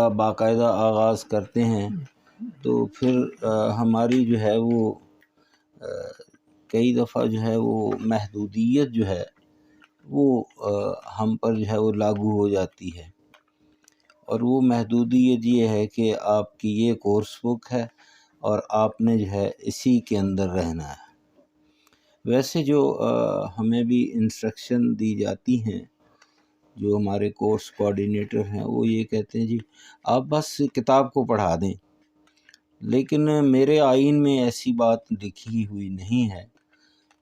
کا باقاعدہ آغاز کرتے ہیں تو پھر ہماری جو ہے وہ کئی دفعہ جو ہے وہ محدودیت جو ہے وہ ہم پر جو ہے وہ لاگو ہو جاتی ہے، اور وہ محدودیت یہ ہے کہ آپ کی یہ کورس بک ہے اور آپ نے جو ہے اسی کے اندر رہنا ہے۔ ویسے جو ہمیں بھی انسٹرکشن دی جاتی ہیں، جو ہمارے کورس کوآرڈینیٹر ہیں، وہ یہ کہتے ہیں جی آپ بس کتاب کو پڑھا دیں، لیکن میرے آئین میں ایسی بات لکھی ہوئی نہیں ہے،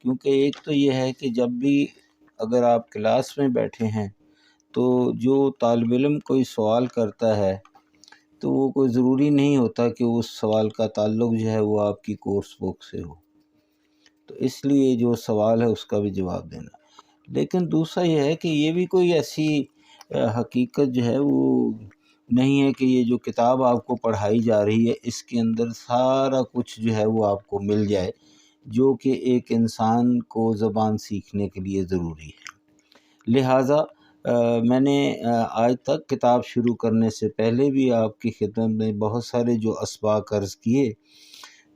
کیونکہ ایک تو یہ ہے کہ جب بھی اگر آپ کلاس میں بیٹھے ہیں تو جو طالب علم کوئی سوال کرتا ہے تو وہ کوئی ضروری نہیں ہوتا کہ اس سوال کا تعلق جو ہے وہ آپ کی کورس بک سے ہو، تو اس لیے جو سوال ہے اس کا بھی جواب دینا۔ لیکن دوسرا یہ ہے کہ یہ بھی کوئی ایسی حقیقت جو ہے وہ نہیں ہے کہ یہ جو کتاب آپ کو پڑھائی جا رہی ہے اس کے اندر سارا کچھ جو ہے وہ آپ کو مل جائے، جو کہ ایک انسان کو زبان سیکھنے کے لیے ضروری ہے۔ لہٰذا میں نے آج تک کتاب شروع کرنے سے پہلے بھی آپ کی خدمت میں بہت سارے جو اسباق عرض کیے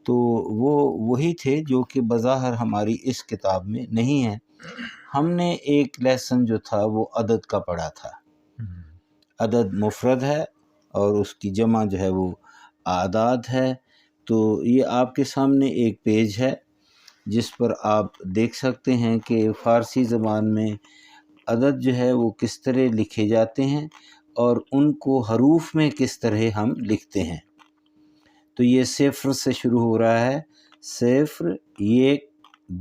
تو وہ وہی تھے جو کہ بظاہر ہماری اس کتاب میں نہیں ہیں۔ ہم نے ایک لیسن جو تھا وہ عدد کا پڑھا تھا۔ عدد مفرد ہے اور اس کی جمع جو ہے وہ اعداد ہے، تو یہ آپ کے سامنے ایک پیج ہے جس پر آپ دیکھ سکتے ہیں کہ فارسی زبان میں عدد جو ہے وہ کس طرح لکھے جاتے ہیں اور ان کو حروف میں کس طرح ہم لکھتے ہیں۔ تو یہ صفر سے شروع ہو رہا ہے، صفر، ایک،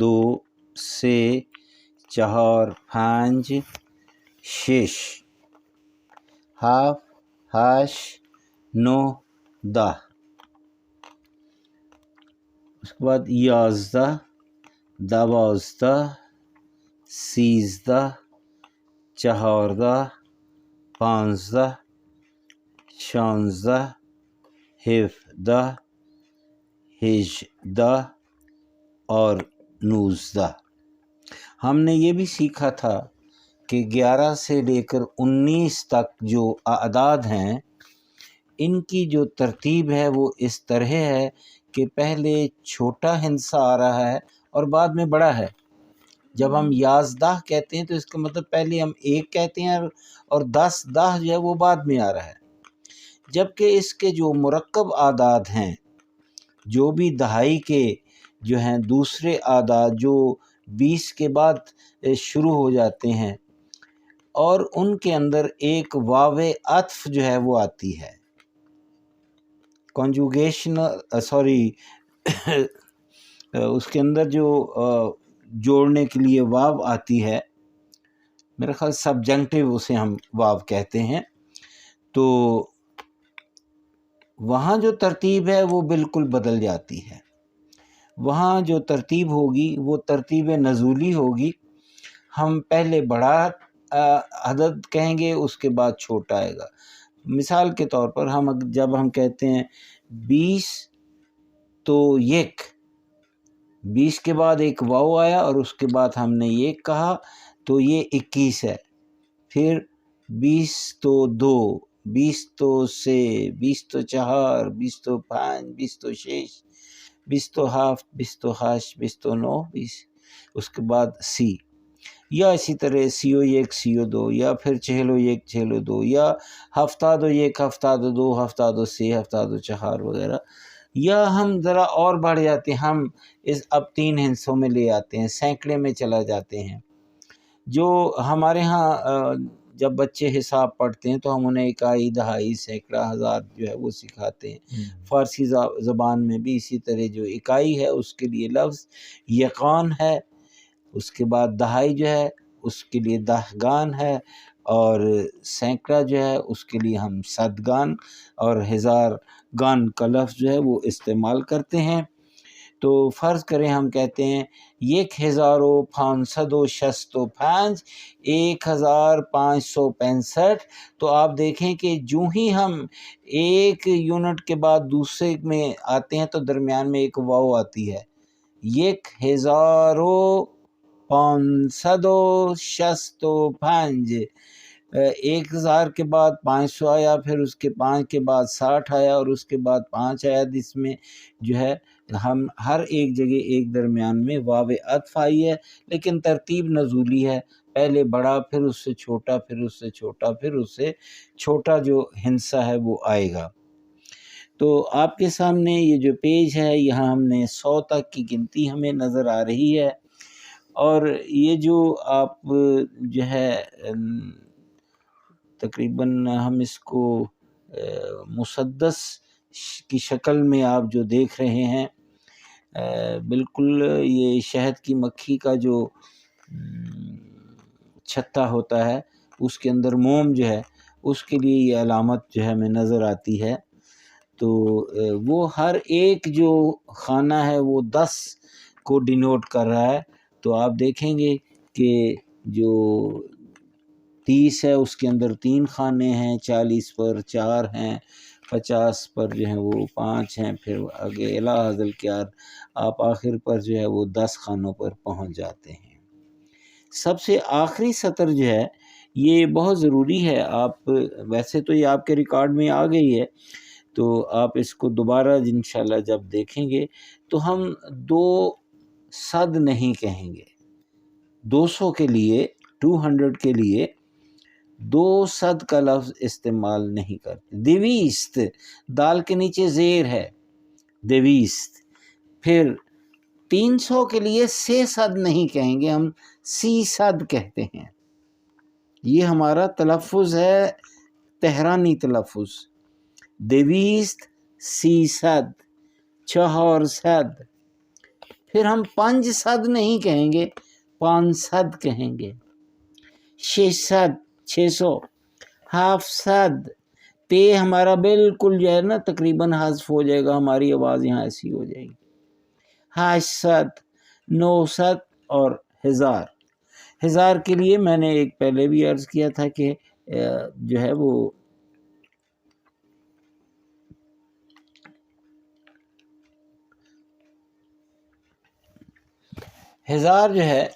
دو، سے، چہار، پانچ، شش، ہفت، ہشت، نو، دہ، اس کے بعد یازدہ، دوازدہ، سیزدہ، چہاردہ، پانزدہ، شانزدہ، ہفدہ، ہجدہ اور نوزدہ۔ ہم نے یہ بھی سیکھا تھا کہ 11 سے لے کر 19 تک جو اعداد ہیں ان کی جو ترتیب ہے وہ اس طرح ہے کہ پہلے چھوٹا ہندسہ آ رہا ہے اور بعد میں بڑا ہے۔ جب ہم یازدہ کہتے ہیں تو اس کا مطلب پہلے ہم ایک کہتے ہیں اور 10 دہ جو ہے وہ بعد میں آ رہا ہے، جبکہ اس کے جو مرکب اعداد ہیں، جو بھی دہائی کے جو ہیں دوسرے اعداد جو 20 کے بعد شروع ہو جاتے ہیں اور ان کے اندر ایک واو عطف جو ہے وہ آتی ہے، کنجوگیشن اس کے اندر جو جوڑنے کے لیے واو آتی ہے، میرا خیال سبجنکٹیو اسے ہم واو کہتے ہیں، تو وہاں جو ترتیب ہے وہ بالکل بدل جاتی ہے۔ وہاں جو ترتیب ہوگی وہ ترتیب نزولی ہوگی، ہم پہلے بڑا عدد کہیں گے اس کے بعد چھوٹا آئے گا۔ مثال کے طور پر جب ہم کہتے ہیں 20 تو یک، 20 کے بعد ایک واو آیا اور اس کے بعد ہم نے یک کہا تو یہ 21 ہے، پھر 20 تو 2، 20 تو سے، 20 تو 4، 20 تو 5، 20 تو 6، 20 تو 7، 20 تو 8، 20 تو 9، 20، اس کے بعد سی، یا اسی طرح سیو یک، سیو دو، یا پھر چہلو یک، چہلو دو، یا ہفتادو یک، ہفتادو دو، ہفتادو سے، ہفتادو چہار وغیرہ، یا ہم ذرا اور بڑھ جاتے ہیں، ہم اب 3 ہندسوں میں لے آتے ہیں، سینکڑے میں چلا جاتے ہیں۔ جو ہمارے ہاں جب بچے حساب پڑھتے ہیں تو ہم انہیں اکائی، دہائی، سینکڑا، ہزار جو ہے وہ سکھاتے ہیں۔ فارسی زبان میں بھی اسی طرح جو اکائی ہے اس کے لیے لفظ یقان ہے، اس کے بعد دہائی جو ہے اس کے لیے دہگان ہے، اور سینکڑا جو ہے اس کے لیے ہم صدگان اور ہزار گان کا لفظ جو ہے وہ استعمال کرتے ہیں۔ تو فرض کریں ہم کہتے ہیں 1565، 1565، تو آپ دیکھیں کہ جو ہی ہم ایک یونٹ کے بعد دوسرے میں آتے ہیں تو درمیان میں ایک واو آتی ہے، 1565، 1000 کے بعد 500 آیا، پھر اس کے 5 کے بعد 60 آیا، اور اس کے بعد 5 آیا، جس میں جو ہے ہم ہر ایک جگہ ایک درمیان میں واو عطف آئی ہے، لیکن ترتیب نزولی ہے، پہلے بڑا، پھر اس سے چھوٹا، پھر اس سے چھوٹا، پھر اس سے چھوٹا جو ہندسہ ہے وہ آئے گا۔ تو آپ کے سامنے یہ جو پیج ہے، یہاں ہم نے 100 تک کی گنتی ہمیں نظر آ رہی ہے، اور یہ جو آپ جو ہے تقریباً ہم اس کو مسدس کی شکل میں آپ جو دیکھ رہے ہیں، بالکل یہ شہد کی مکھی کا جو چھتا ہوتا ہے اس کے اندر موم جو ہے اس کے لیے یہ علامت جو ہے ہمیں نظر آتی ہے۔ تو وہ ہر ایک جو خانہ ہے وہ 10 کو ڈینوٹ کر رہا ہے۔ تو آپ دیکھیں گے کہ جو 30 ہے اس کے اندر 3 خانے ہیں، 40 پر 4 ہیں، 50 پر جو ہیں وہ 5 ہیں، پھر آگے الی حاصل کیا آپ آخر پر جو ہے وہ 10 خانوں پر پہنچ جاتے ہیں۔ سب سے آخری سطر جو ہے یہ بہت ضروری ہے، آپ ویسے تو یہ آپ کے ریکارڈ میں آ گئی ہے، تو آپ اس کو دوبارہ انشاءاللہ جب دیکھیں گے تو ہم 2 صد نہیں کہیں گے، 200 کے لیے 200 کے لیے 2 صد کا لفظ استعمال نہیں کرتے۔ دیویست، دال کے نیچے زیر ہے، دیویست۔ پھر 300 کے لیے 6 صد نہیں کہیں گے، ہم 30 صد کہتے ہیں۔ یہ ہمارا تلفظ ہے، تہرانی تلفظ، دیویست، 30 صد، 400۔ پھر ہم 5 صد نہیں کہیں گے، 500 کہیں گے، 600، 600، 700۔ تے ہمارا بالکل جو ہے نا تقریباً حذف ہو جائے گا، ہماری آواز یہاں ایسی ہو جائے گی، 800، 900 اور 1000۔ 1000 کے لیے میں نے ایک پہلے بھی عرض کیا تھا کہ جو ہے وہ 1000 جو ہے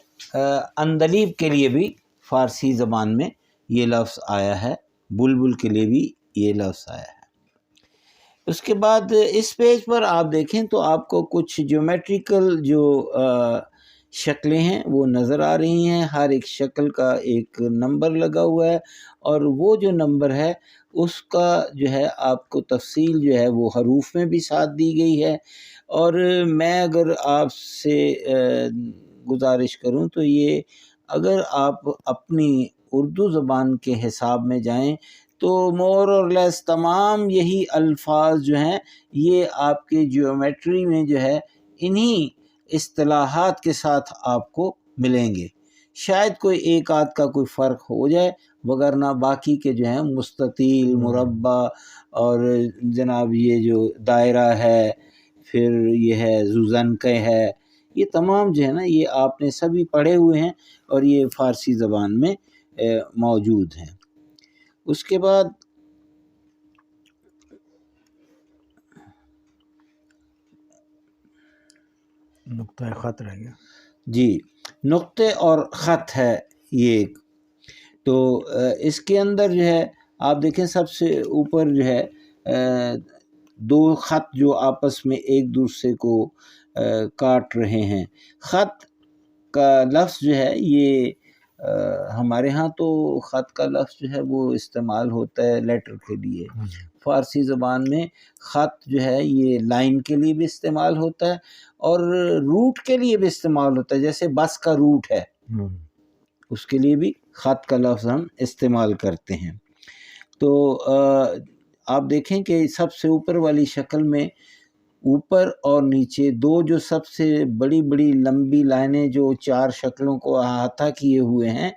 اندلیب کے لیے بھی فارسی زبان میں یہ لفظ آیا ہے، بلبل کے لیے بھی یہ لفظ آیا ہے۔ اس کے بعد اس پیج پر آپ دیکھیں تو آپ کو کچھ جیومیٹریکل جو شکلیں ہیں وہ نظر آ رہی ہیں، ہر ایک شکل کا ایک نمبر لگا ہوا ہے، اور وہ جو نمبر ہے اس کا جو ہے آپ کو تفصیل جو ہے وہ حروف میں بھی ساتھ دی گئی ہے۔ اور میں اگر آپ سے گزارش کروں تو یہ اگر آپ اپنی اردو زبان کے حساب میں جائیں تو مور اور لیس تمام یہی الفاظ جو ہیں یہ آپ کے جیومیٹری میں جو ہے انہی اصطلاحات کے ساتھ آپ کو ملیں گے، شاید کوئی ایک آدھ کا کوئی فرق ہو جائے، وگرنہ باقی کے جو ہیں مستطیل، مربع، اور جناب یہ جو دائرہ ہے، پھر یہ ہے زوزنکے ہے، یہ تمام جو ہے نا یہ آپ نے سبھی پڑھے ہوئے ہیں اور یہ فارسی زبان میں موجود ہیں۔ اس کے بعد نقطہ خط رہ گیا، جی نقطے اور خط ہے یہ ایک، تو اس کے اندر جو ہے آپ دیکھیں سب سے اوپر جو ہے 2 خط جو آپس میں ایک دوسرے کو کاٹ رہے ہیں۔ خط کا لفظ جو ہے یہ ہمارے ہاں تو خط کا لفظ جو ہے وہ استعمال ہوتا ہے لیٹر کے لیے، فارسی زبان میں خط جو ہے یہ لائن کے لیے بھی استعمال ہوتا ہے اور روٹ کے لیے بھی استعمال ہوتا ہے، جیسے بس کا روٹ ہے اس کے لیے بھی خط کا لفظ ہم استعمال کرتے ہیں۔ تو آپ دیکھیں کہ سب سے اوپر والی شکل میں اوپر اور نیچے 2 جو سب سے بڑی بڑی لمبی لائنیں جو 4 شکلوں کو احاطہ کیے ہوئے ہیں،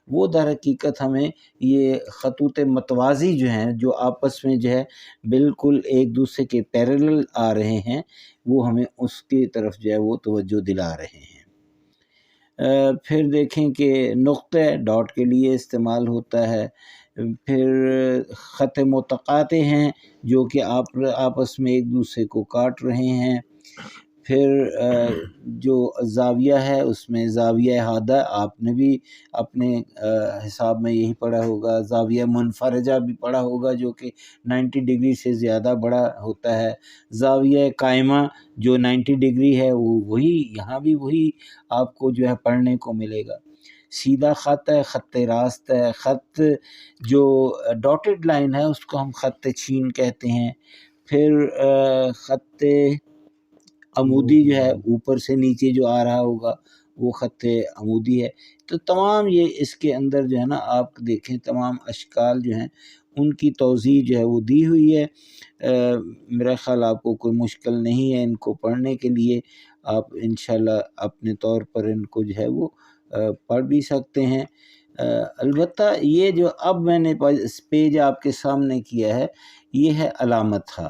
وہ در حقیقت ہمیں یہ خطوط متوازی جو ہیں جو آپس میں جو ہے بالکل ایک دوسرے کے پیرلل آ رہے ہیں، وہ ہمیں اس کی طرف جو ہے وہ توجہ دلا رہے ہیں۔ پھر دیکھیں کہ نقطہ ڈاٹ کے لیے استعمال ہوتا ہے، پھر خط متقاطع ہیں جو کہ آپ آپس میں ایک دوسرے کو کاٹ رہے ہیں، پھر جو زاویہ ہے اس میں زاویہ احاطہ آپ نے بھی اپنے حساب میں یہی پڑھا ہوگا، زاویہ منفرجہ بھی پڑھا ہوگا جو کہ 90 ڈگری سے زیادہ بڑا ہوتا ہے، زاویہ قائمہ جو 90 ڈگری ہے وہ وہی یہاں بھی وہی آپ کو جو ہے پڑھنے کو ملے گا۔ سیدھا خط ہے، خط راست ہے، خط جو ڈاٹڈ لائن ہے اس کو ہم خط چین کہتے ہیں، پھر خط عمودی جو ہے اوپر سے نیچے جو آ رہا ہوگا وہ خط عمودی ہے۔ تو تمام یہ اس کے اندر جو ہے نا آپ دیکھیں تمام اشکال جو ہیں ان کی توضیح جو ہے وہ دی ہوئی ہے۔ میرا خیال آپ کو کوئی مشکل نہیں ہے ان کو پڑھنے کے لیے، آپ انشاءاللہ اپنے طور پر ان کو جو ہے وہ پڑھ بھی سکتے ہیں۔ البتہ یہ جو اب میں نے پیج آپ کے سامنے کیا ہے یہ ہے علامت ہا،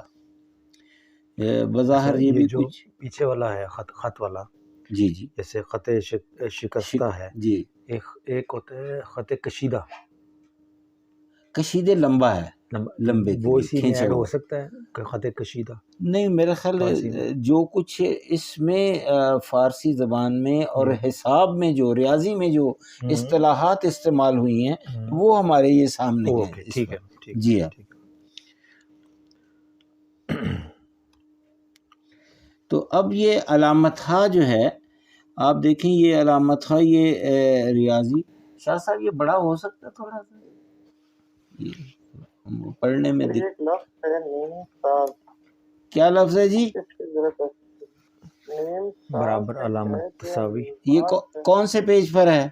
بظاہر یہ بھی جو کچھ پیچھے والا ہے خط والا، جی جی جیسے خط شکستہ ہے، جی ایک ہوتا ہے خط کشیدہ، کشیدے لمبا ہے، لمبے کے وہ لیے اسی میں کھینچا ایڈ ہو ہوا سکتا ہے کہ خط کشیدہ نہیں، میرا خیال فارسی میں؟ جو کچھ اس میں فارسی زبان میں اور حساب میں جو ریاضی میں جو اصطلاحات استعمال ہوئی ہیں وہ ہمارے یہ سامنے ہیں اوکے، اس ٹھیک ہے، وقت۔ ٹھیک جی ہاں، ٹھیک۔ تو اب یہ علامت ہا جو ہے آپ دیکھیں، یہ علامت ہا یہ ریاضی، شاہ صاحب یہ بڑا ہو سکتا ہے تھوڑا سا یہ پڑھنے میں ایک لفظ ہے نیم ساز، کیا لفظ ہے جی؟ اس کی ضرورت ہے نیم برابر ساز علامت تساوی، یہ کون سے پیج پر ہے؟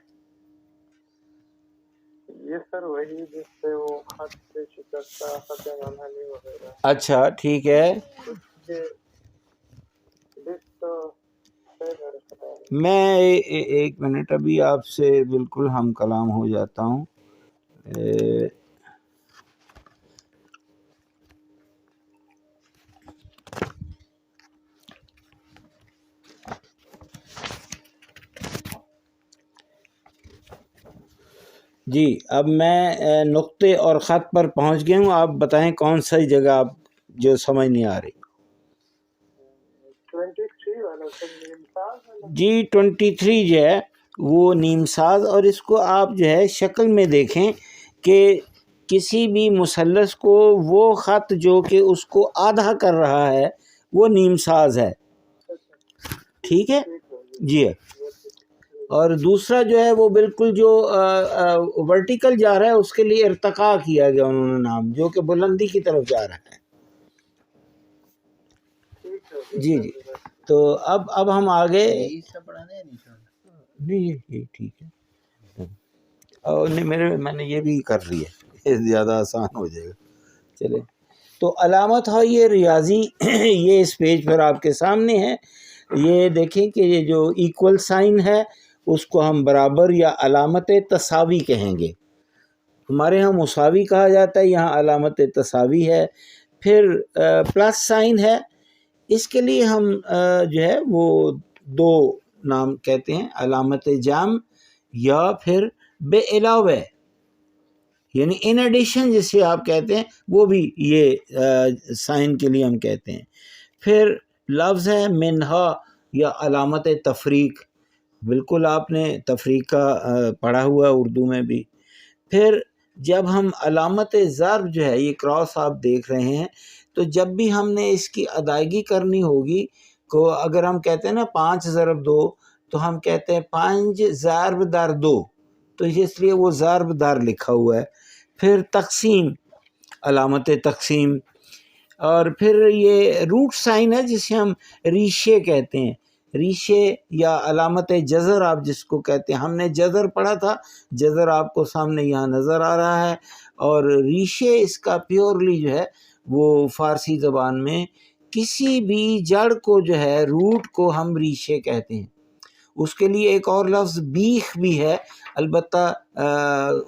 یہ سر وہی جس سے وہ خط سے شکستہ، خط منحنی وغیرہ اچھا ٹھیک ہے، کے لسٹ ہے میرے خیال میں۔ میں ایک منٹ ابھی آپ سے بالکل ہم کلام ہو جاتا ہوں۔ جی اب میں نقطے اور خط پر پہنچ گیا ہوں، آپ بتائیں کون سی جگہ آپ جو سمجھ نہیں آ رہی۔ 23 والا سر نیم ساز والا۔ جی 23 جو ہے وہ نیم ساز، اور اس کو آپ جو ہے شکل میں دیکھیں کہ کسی بھی مثلث کو وہ خط جو کہ اس کو آدھا کر رہا ہے وہ نیم ساز ہے، ٹھیک ہے جی۔ اور دوسرا جو ہے وہ بالکل جو ورٹیکل جا رہا ہے اس کے لیے ارتقاء کیا گیا انہوں نے نام، جو کہ بلندی کی طرف جا رہا ہے۔ جی جی، تو اب ہم آگے نہیں یہ ٹھیک ہے، اور نہیں میں نے یہ بھی کر لی ہے، زیادہ آسان ہو جائے گا۔ چلے تو علامت ہے یہ ریاضی یہ اس پیج پر آپ کے سامنے ہے، یہ دیکھیں کہ یہ جو ایکول سائن ہے اس کو ہم برابر یا علامت تساوی کہیں گے، ہمارے ہاں مساوی کہا جاتا ہے، یہاں علامت تساوی ہے۔ پھر پلس سائن ہے، اس کے لیے ہم جو ہے وہ دو نام کہتے ہیں، علامت جام یا پھر بے علاوہ، یعنی ان ایڈیشن جسے آپ کہتے ہیں وہ بھی یہ سائن کے لیے ہم کہتے ہیں۔ پھر لفظ ہے منہا یا علامت تفریق، بالکل آپ نے تفریق کا پڑھا ہوا اردو میں بھی۔ پھر جب ہم علامت ضرب جو ہے یہ کراس آپ دیکھ رہے ہیں، تو جب بھی ہم نے اس کی ادائیگی کرنی ہوگی کو اگر ہم کہتے ہیں نا 5 ضرب 2 تو ہم کہتے ہیں 5 ضرب در 2، تو اس لیے وہ ضرب در لکھا ہوا ہے۔ پھر تقسیم، علامت تقسیم، اور پھر یہ روٹ سائن ہے جسے ہم ریشے کہتے ہیں، ریشے یا علامت جزر آپ جس کو کہتے ہیں، ہم نے جزر پڑھا تھا، جزر آپ کو سامنے یہاں نظر آ رہا ہے، اور ریشے اس کا پیورلی جو ہے وہ فارسی زبان میں کسی بھی جڑ کو جو ہے روٹ کو ہم ریشے کہتے ہیں۔ اس کے لیے ایک اور لفظ بیخ بھی ہے، البتہ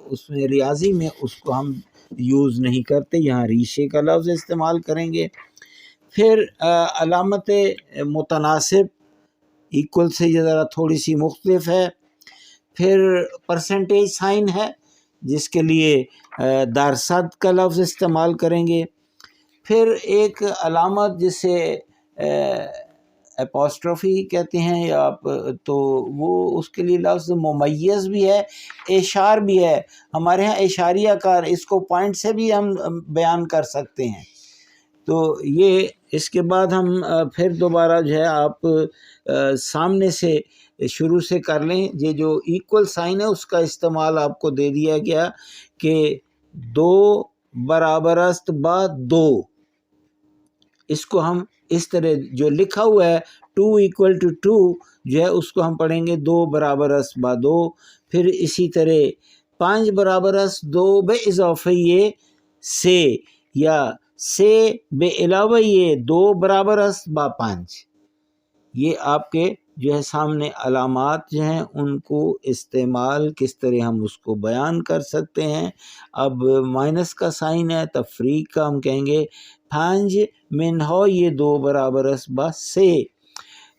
اس میں ریاضی میں اس کو ہم یوز نہیں کرتے، یہاں ریشے کا لفظ استعمال کریں گے۔ پھر علامت متناسب، ایکول سے یہ ذرا تھوڑی سی مختلف ہے۔ پھر پرسنٹیج سائن ہے جس کے لیے درصد کا لفظ استعمال کریں گے۔ پھر ایک علامت جسے اپوسٹروفی کہتے ہیں یا آپ، تو وہ اس کے لیے لفظ ممیز بھی ہے، اشار بھی ہے. ہمارے ہاں اشاریہ کار، اس کو پوائنٹ سے بھی ہم بیان کر سکتے ہیں. تو یہ اس کے بعد ہم پھر دوبارہ جو ہے آپ سامنے سے شروع سے کر لیں. یہ جو ایکول سائن ہے اس کا استعمال آپ کو دے دیا گیا کہ 2 برابر است با 2، اس کو ہم اس طرح جو لکھا ہوا ہے 2 = 2 جو ہے اس کو ہم پڑھیں گے 2 برابر است با 2. پھر اسی طرح 5 برابر است 2 بے اضافہ یہ سے، یا سے بے علاوہ یہ 2 برابر است با 5. یہ آپ کے جو ہے سامنے علامات جو ہیں ان کو استعمال کس طرح ہم اس کو بیان کر سکتے ہیں. اب مائنس کا سائن ہے، تفریق کا ہم کہیں گے 5 من ہو یہ 2 برابر است با سے.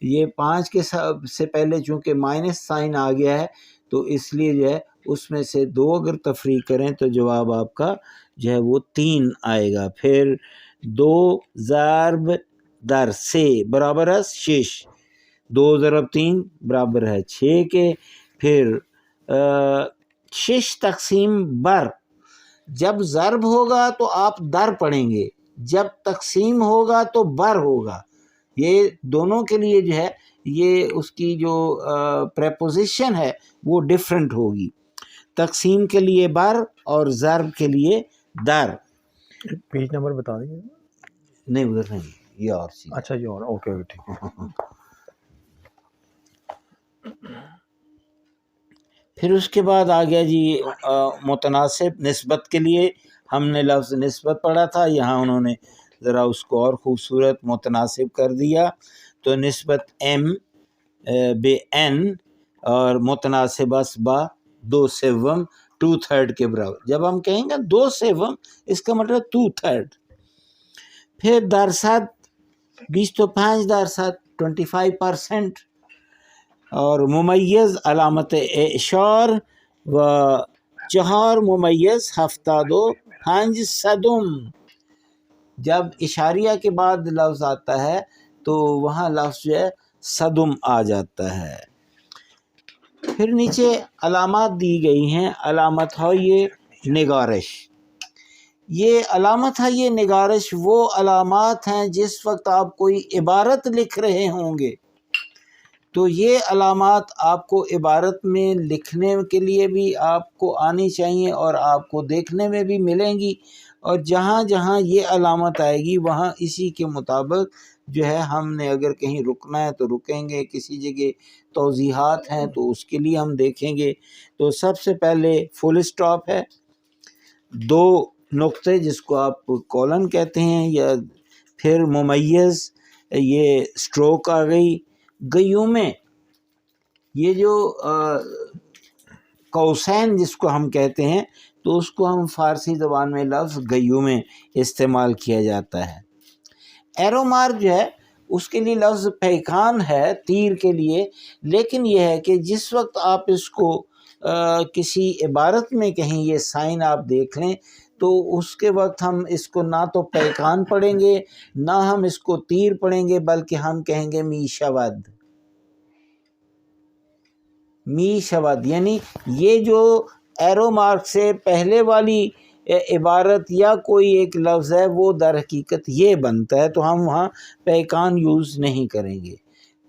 یہ 5 کے سے پہلے چونکہ مائنس سائن آ گیا ہے تو اس لیے جو ہے اس میں سے 2 اگر تفریق کریں تو جواب آپ کا جو ہے وہ 3 آئے گا. پھر 2 ضرب در سے برابر است 6، 2 ضرب 3 برابر ہے 6 کے. پھر 6 تقسیم بر، جب ضرب ہوگا تو آپ در پڑھیں گے، جب تقسیم ہوگا تو بر ہوگا. یہ دونوں کے لیے جو ہے یہ اس کی جو پریپوزیشن ہے وہ ڈیفرنٹ ہوگی. تقسیم کے لیے بر اور ضرب کے لیے در. پیج نمبر بتا دیجیے. نہیں ادھر نہیں، یہ اور چیز. اچھا یہ اور اوکے ٹھیک ہے. پھر اس کے بعد آ گیا جی متناسب نسبت کے لیے. ہم نے لفظ نسبت پڑھا تھا، یہاں انہوں نے ذرا اس کو اور خوبصورت متناسب کر دیا. تو نسبت ایم بے این اور متناسب است با 2/7 2/3 کے برابر. جب ہم کہیں گے 2/7 اس کا مطلب 2/3. پھر درصد 25% 25%. اور ممیز علامت اشار و 4 ممیز 75 صدم. جب اشاریہ کے بعد لفظ آتا ہے تو وہاں لفظ جو ہے صدم آ جاتا ہے. پھر نیچے علامات دی گئی ہیں. علامت ہے یہ نگارش. یہ علامت ہے یہ نگارش وہ علامات ہیں جس وقت آپ کوئی عبارت لکھ رہے ہوں گے تو یہ علامات آپ کو عبارت میں لکھنے کے لیے بھی آپ کو آنی چاہیے اور آپ کو دیکھنے میں بھی ملیں گی. اور جہاں جہاں یہ علامت آئے گی وہاں اسی کے مطابق جو ہے ہم نے اگر کہیں رکنا ہے تو رکیں گے، کسی جگہ توضیحات ہیں تو اس کے لیے ہم دیکھیں گے. تو سب سے پہلے فل سٹاپ ہے، 2 نقطے جس کو آپ کولن کہتے ہیں، یا پھر ممیز یہ سٹروک آ گئی. گیومیں یہ جو قوسین جس کو ہم کہتے ہیں تو اس کو ہم فارسی زبان میں لفظ گیومیں استعمال کیا جاتا ہے. ایرو مارک جو ہے اس کے لیے لفظ پیکان ہے تیر کے لیے، لیکن یہ ہے کہ جس وقت آپ اس کو کسی عبارت میں کہیں یہ سائن آپ دیکھ لیں تو اس کے وقت ہم اس کو نہ تو پیکان پڑھیں گے نہ ہم اس کو تیر پڑھیں گے، بلکہ ہم کہیں گے می شود. می شود یعنی یہ جو ایرو مارک سے پہلے والی عبارت یا کوئی ایک لفظ ہے وہ در حقیقت یہ بنتا ہے، تو ہم وہاں پیکان یوز نہیں کریں گے.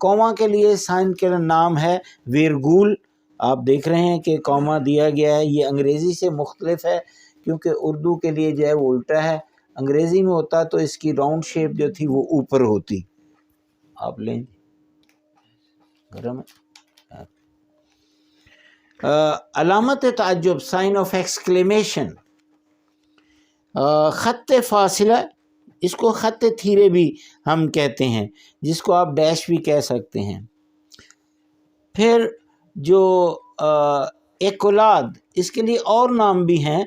کوما کے لیے سائن کا نام ہے ویرگول. آپ دیکھ رہے ہیں کہ کوما دیا گیا ہے، یہ انگریزی سے مختلف ہے کیونکہ اردو کے لیے جو ہے وہ الٹا ہے. انگریزی میں ہوتا تو اس کی راؤنڈ شیپ جو تھی وہ اوپر ہوتی. آپ لیں گرم علامت تعجب سائن آف ایکسکلیمیشن. خط فاصلہ اس کو خط تھیرے بھی ہم کہتے ہیں، جس کو آپ ڈیش بھی کہہ سکتے ہیں. پھر جو ایکولاد اس کے لیے اور نام بھی ہیں،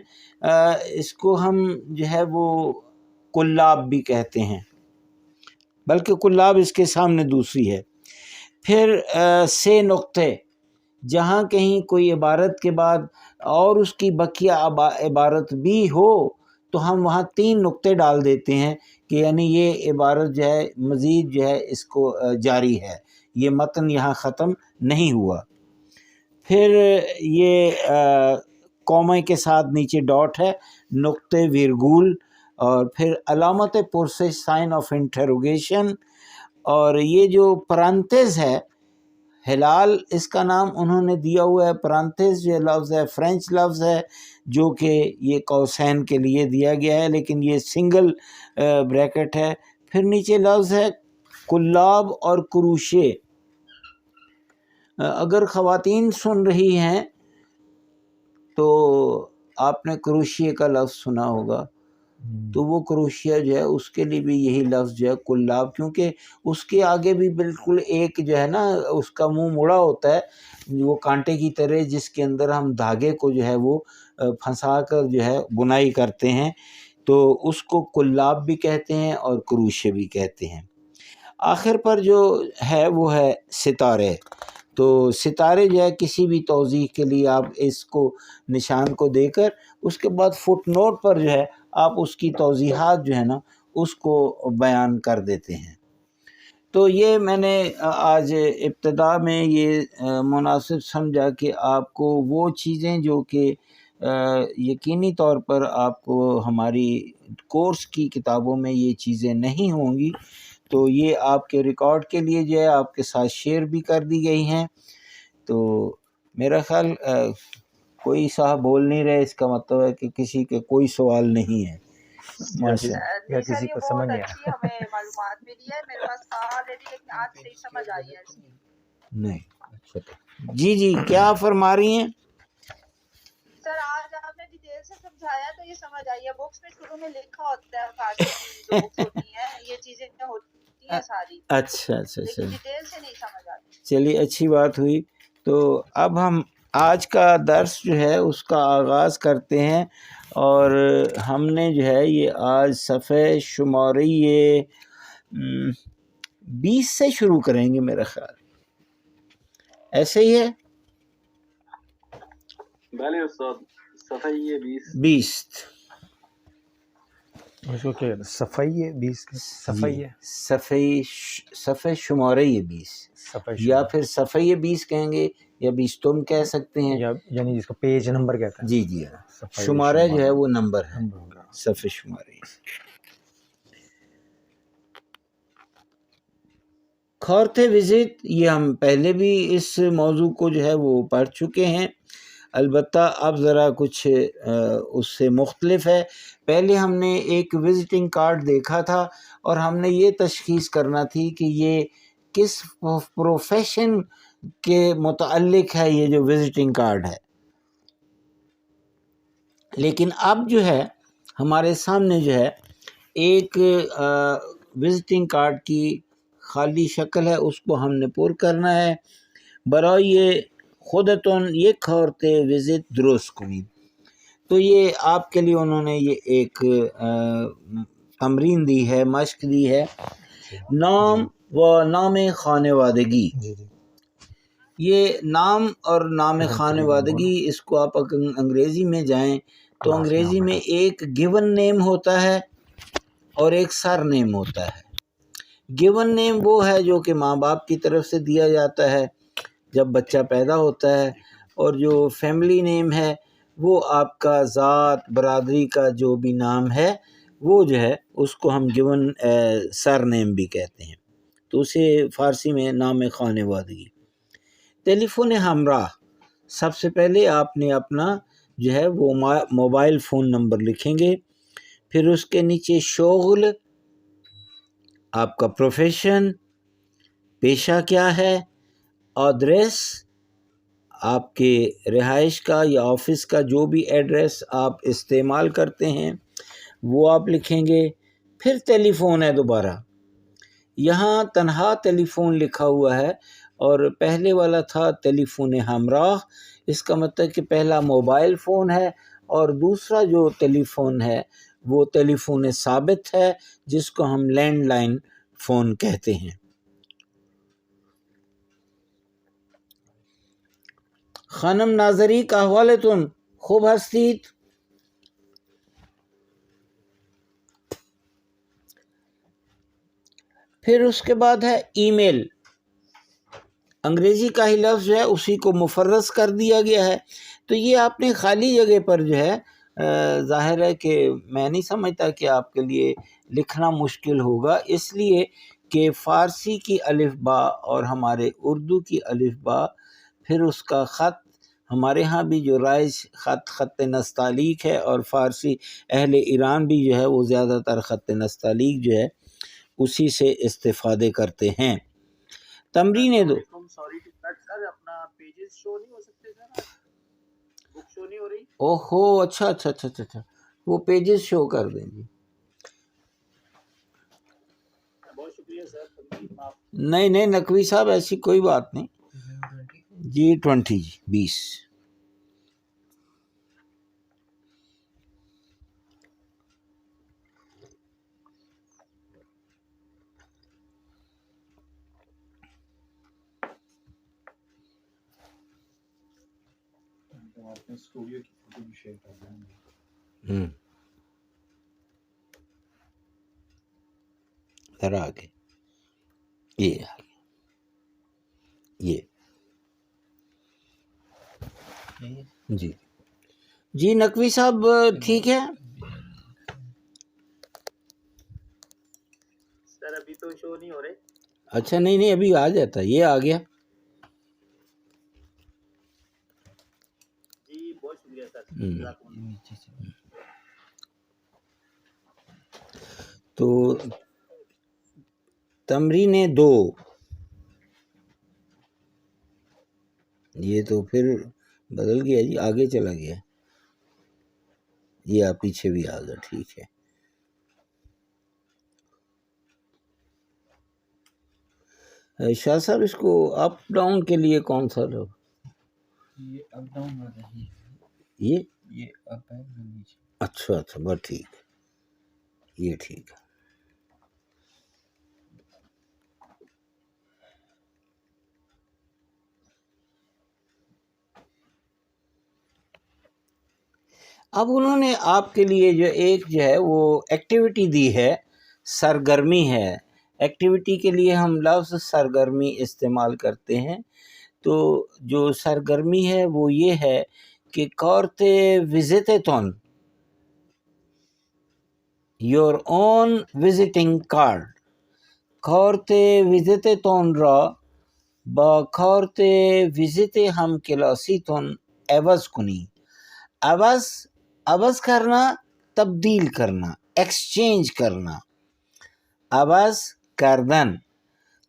اس کو ہم جو ہے وہ کلاب بھی کہتے ہیں، بلکہ کلاب اس کے سامنے دوسری ہے. پھر سے نقطے، جہاں کہیں کوئی عبارت کے بعد اور اس کی بقیہ عبارت بھی ہو تو ہم وہاں 3 نقطے ڈال دیتے ہیں کہ یعنی یہ عبارت جو ہے مزید جو ہے اس کو جاری ہے، یہ متن یہاں ختم نہیں ہوا۔ پھر یہ کومے کے ساتھ نیچے ڈاٹ ہے، نقطے ویرگول، اور پھر علامت پرسش سائن آف انٹروگیشن، اور یہ جو پرانتز ہے، ہلال اس کا نام انہوں نے دیا ہوا ہے۔ پرانتز جو لفظ ہے فرینچ لفظ ہے جو کہ یہ قوسین کے لیے دیا گیا ہے، لیکن یہ سنگل بریکٹ ہے۔ پھر نیچے لفظ ہے کلاب اور کروشے۔ اگر خواتین سن رہی ہیں تو آپ نے کروشیے کا لفظ سنا ہوگا، تو وہ کروشیا جو ہے اس کے لیے بھی یہی لفظ جو ہے کلاب، کیونکہ اس کے آگے بھی بالکل ایک جو ہے نا اس کا منہ مڑا ہوتا ہے وہ کانٹے کی طرح، جس کے اندر ہم دھاگے کو جو ہے وہ پھنسا کر جو ہے بنائی کرتے ہیں، تو اس کو کلاب بھی کہتے ہیں اور کروشے بھی کہتے ہیں۔ آخر پر جو ہے وہ ہے ستارے۔ تو ستارے جو ہے کسی بھی توضیح کے لیے آپ اس کو نشان کو دے کر اس کے بعد فٹ نوٹ پر جو ہے آپ اس کی توضیحات جو ہے نا اس کو بیان کر دیتے ہیں۔ تو یہ میں نے آج ابتدا میں یہ مناسب سمجھا کہ آپ کو وہ چیزیں جو کہ یقینی طور پر آپ کو ہماری کورس کی کتابوں میں یہ چیزیں نہیں ہوں گی، تو یہ آپ کے ریکارڈ کے لیے جو ہے آپ کے ساتھ شیئر بھی کر دی گئی ہیں۔ تو میرا خیال کوئی صاحب بول نہیں رہے، اس کا مطلب ہے کہ کسی کے کوئی سوال نہیں ہے۔ ماشاء یا کسی کو سمجھ نہیں آیا؟ ہمیں معلومات ملی ہے، میرے پاس تھا آلریڈی لیکن آج صحیح سمجھ آئی ہے اس کی۔ نہیں جی کیا فرما رہی ہیں؟ سر آج آپ نے ڈیٹیل سے سمجھایا تو یہ سمجھ آئی ہے۔ بکس میں شروع میں لکھا ہوتا ہے فارسی کی جو بکس ہوتی ہیں یہ چیزیں ہوتی ہیں ساری، اچھا لیکن ڈیٹیل سے نہیں سمجھ آتی۔ چلیے اچھی بات ہوئی۔ تو اب ہم آج کا درس جو ہے اس کا آغاز کرتے ہیں، اور ہم نے جو ہے یہ آج صفحہ شماری 20 سے شروع کریں گے، میرا خیال ایسے ہی ہے۔ بھلے استاد صفحہ یہ 20 اس کو کیا صفائی ہے 20 کا صفائی ہے صفحہ شمارہ 20 صفائی یا پھر صفحہ 20 کہیں گے یا 20 تم کہہ سکتے ہیں، یعنی جس کو پیج نمبر کہتے ہیں۔ جی ہاں، صفحہ شمارہ جو ہے وہ نمبر ہے، ہوگا۔ صفحہ شمارہ۔ خورت وزٹ یہ ہم پہلے بھی اس موضوع کو جو ہے وہ پڑھ چکے ہیں، البتہ اب ذرا کچھ اس سے مختلف ہے۔ پہلے ہم نے ایک وزٹنگ کارڈ دیکھا تھا اور ہم نے یہ تشخیص کرنا تھی کہ یہ کس پروفیشن کے متعلق ہے، یہ جو وزٹنگ کارڈ ہے۔ لیکن اب جو ہے ہمارے سامنے جو ہے ایک وزٹنگ کارڈ کی خالی شکل ہے، اس کو ہم نے پر کرنا ہے۔ برای خودتون یک خورت وزٹ درست کنید۔ تو یہ آپ کے لیے انہوں نے یہ ایک تمرین دی ہے، مشق دی ہے۔ نام و نام خانوادگی، یہ نام اور نام خانوادگی، اس کو آپ انگریزی میں جائیں تو انگریزی میں ایک گیون نیم ہوتا ہے اور ایک سر نیم ہوتا ہے۔ گیون نیم وہ ہے جو کہ ماں باپ کی طرف سے دیا جاتا ہے جب بچہ پیدا ہوتا ہے، اور جو فیملی نیم ہے وہ آپ کا ذات برادری کا جو بھی نام ہے وہ جو ہے اس کو ہم گیون سر نیم بھی کہتے ہیں، تو اسے فارسی میں نام خانوادگی۔ ٹیلی فون ہمراہ، سب سے پہلے آپ نے اپنا جو ہے وہ موبائل فون نمبر لکھیں گے، پھر اس کے نیچے شغل، آپ کا پروفیشن، پیشہ کیا ہے، ایڈریس آپ کے رہائش کا یا آفس کا جو بھی ایڈریس آپ استعمال کرتے ہیں وہ آپ لکھیں گے۔ پھر ٹیلی فون ہے، دوبارہ یہاں تنہا ٹیلی فون لکھا ہوا ہے اور پہلے والا تھا ٹیلی فون ہمراہ، اس کا مطلب کہ پہلا موبائل فون ہے اور دوسرا جو ٹیلی فون ہے وہ ٹیلی فون ثابت ہے جس کو ہم لینڈ لائن فون کہتے ہیں۔ خانم ناظری کا حوالتون خوب هستید؟ پھر اس کے بعد ہے ای میل، انگریزی کا ہی لفظ جو ہے اسی کو مفرس کر دیا گیا ہے. تو یہ آپ نے خالی جگہ پر جو ہے ظاہر ہے کہ میں نہیں سمجھتا کہ آپ کے لیے لکھنا مشکل ہوگا، اس لیے کہ فارسی کی الف با اور ہمارے اردو کی الف با، پھر اس کا خط، ہمارے ہاں بھی جو رائج خط نستعلیق ہے، اور فارسی اہل ایران بھی جو ہے وہ زیادہ تر خط نستعلیق جو ہے اسی سے استفادے کرتے ہیں. تمرین دو. سوری ٹو کٹ سر، اپنا پیجز شو نہیں ہو سکتے سر، بک شو نہیں ہو رہی. اوہو اچھا اچھا اچھا اچھا، وہ پیجز شو کر دیں جی. بہت شکریہ سر. نہیں نہیں نقوی صاحب ایسی کوئی بات نہیں. جی 20 اسٹوڈیو کی فوٹو بھی شیئر کر دیں گے. ذرا آگے، یہ آگے، یہ جی جی نقوی صاحب ٹھیک ہے. سر ابھی تو شو نہیں ہو رہے. اچھا نہیں ابھی آ جاتا ہے، یہ آ گیا. جی بہت شکریہ سر. تو تمرین 2، یہ تو پھر بدل گیا جی، آگے چلا گیا. یہ آپ پیچھے بھی آ گیا، ٹھیک ہے. شاہ صاحب اس کو اپ ڈاؤن کے لیے کون سا لو؟ یہ اپ ڈاؤن والا ہی یہ اپ ہے نیچے. اچھا بس ٹھیک ہے، یہ ٹھیک ہے. اب انہوں نے آپ کے لیے جو ہے وہ ایکٹیویٹی دی ہے، سرگرمی ہے. ایکٹیویٹی کے لیے ہم لفظ سرگرمی استعمال کرتے ہیں. تو جو سرگرمی ہے وہ یہ ہے کہ کورتے وزٹتون یور اون وزٹنگ کارڈ، کورتے وزٹتون را با کورتے وزٹ ہم کلاسیتون عوض کنی. عوض کرنا، تبدیل کرنا، ایکسچینج کرنا، عوض کردن.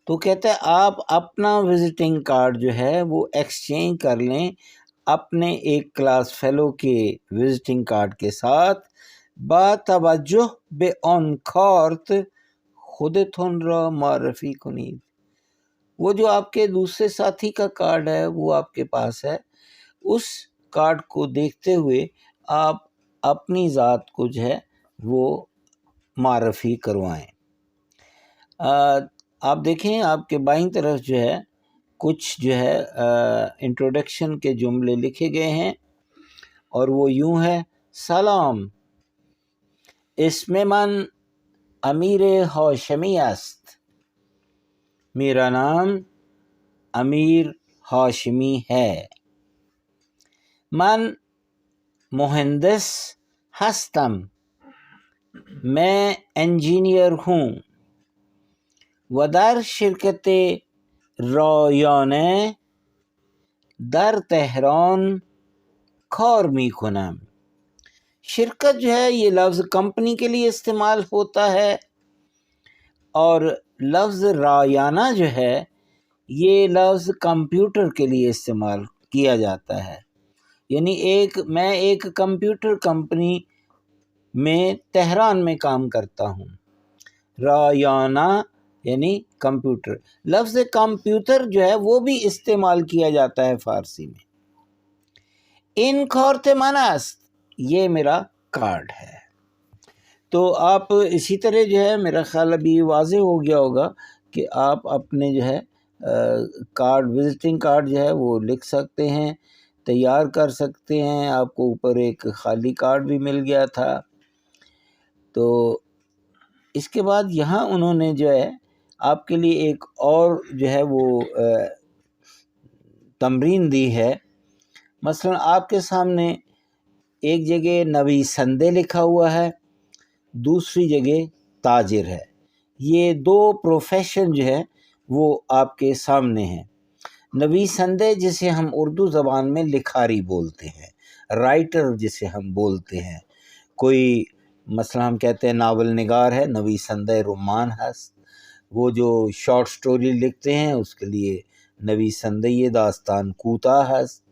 تو کہتے ہیں آپ اپنا وزٹنگ کارڈ جو ہے وہ ایکسچینج کر لیں اپنے ایک کلاس فیلو کے وزٹنگ کارڈ کے ساتھ. با توجہ بے اون کارت خودتون را معرفی کنید. وہ جو آپ کے دوسرے ساتھی کا کارڈ ہے وہ آپ کے پاس ہے، اس کارڈ کو دیکھتے ہوئے آپ اپنی ذات کو جو ہے وہ معرفی کروائیں. آپ دیکھیں آپ کے بائیں طرف جو ہے کچھ جو ہے انٹروڈکشن کے جملے لکھے گئے ہیں، اور وہ یوں ہے: سلام، اسم من امیر ہاشمی است، میرا نام امیر ہاشمی ہے. من مہندس ہستم، میں انجینئر ہوں. و در شرکت رایانه در تہران کار می کنم. شرکت جو ہے یہ لفظ کمپنی کے لیے استعمال ہوتا ہے، اور لفظ رایانہ جو ہے یہ لفظ کمپیوٹر کے لیے استعمال کیا جاتا ہے. یعنی میں ایک کمپیوٹر کمپنی میں تہران میں کام کرتا ہوں. رایانہ یعنی کمپیوٹر. لفظ کمپیوٹر جو ہے وہ بھی استعمال کیا جاتا ہے فارسی میں. ان کارت من است، یہ میرا کارڈ ہے. تو آپ اسی طرح جو ہے میرا خیال ابھی واضح ہو گیا ہوگا کہ آپ اپنے جو ہے کارڈ، وزٹنگ کارڈ جو ہے وہ لکھ سکتے ہیں، تیار کر سکتے ہیں. آپ کو اوپر ایک خالی کارڈ بھی مل گیا تھا. تو اس کے بعد یہاں انہوں نے جو ہے آپ کے لیے ایک اور جو ہے وہ تمرین دی ہے. مثلا آپ کے سامنے ایک جگہ نویسندے لکھا ہوا ہے، دوسری جگہ تاجر ہے. یہ دو پروفیشن جو ہے وہ آپ کے سامنے ہیں. نویسندے جسے ہم اردو زبان میں لکھاری بولتے ہیں، رائٹر جسے ہم بولتے ہیں. کوئی مثلا ہم کہتے ہیں ناول نگار ہے، نویسندے رمان ہست. وہ جو شارٹ سٹوری لکھتے ہیں اس کے لیے نویسندے داستان کوتا ہست.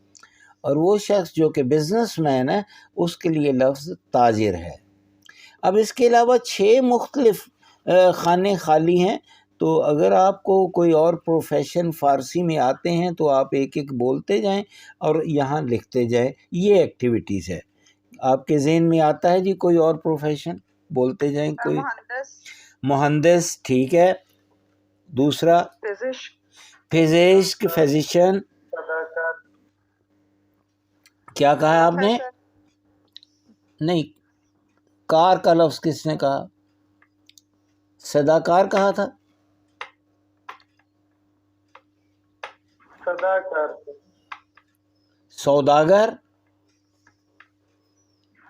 اور وہ شخص جو کہ بزنس مین ہے اس کے لیے لفظ تاجر ہے. اب اس کے علاوہ 6 مختلف خانے خالی ہیں. تو اگر آپ کو کوئی اور پروفیشن فارسی میں آتے ہیں تو آپ ایک ایک بولتے جائیں اور یہاں لکھتے جائیں. یہ ایکٹیویٹیز ہے. آپ کے ذہن میں آتا ہے جی کوئی اور پروفیشن؟ بولتے جائیں. کوئی مہندس، ٹھیک ہے. دوسرا فزسک، فزیشین. کیا کہا ہے آپ نے؟ نہیں، کار کا لفظ کس نے کہا؟ صداکار کہا تھا. سوداگر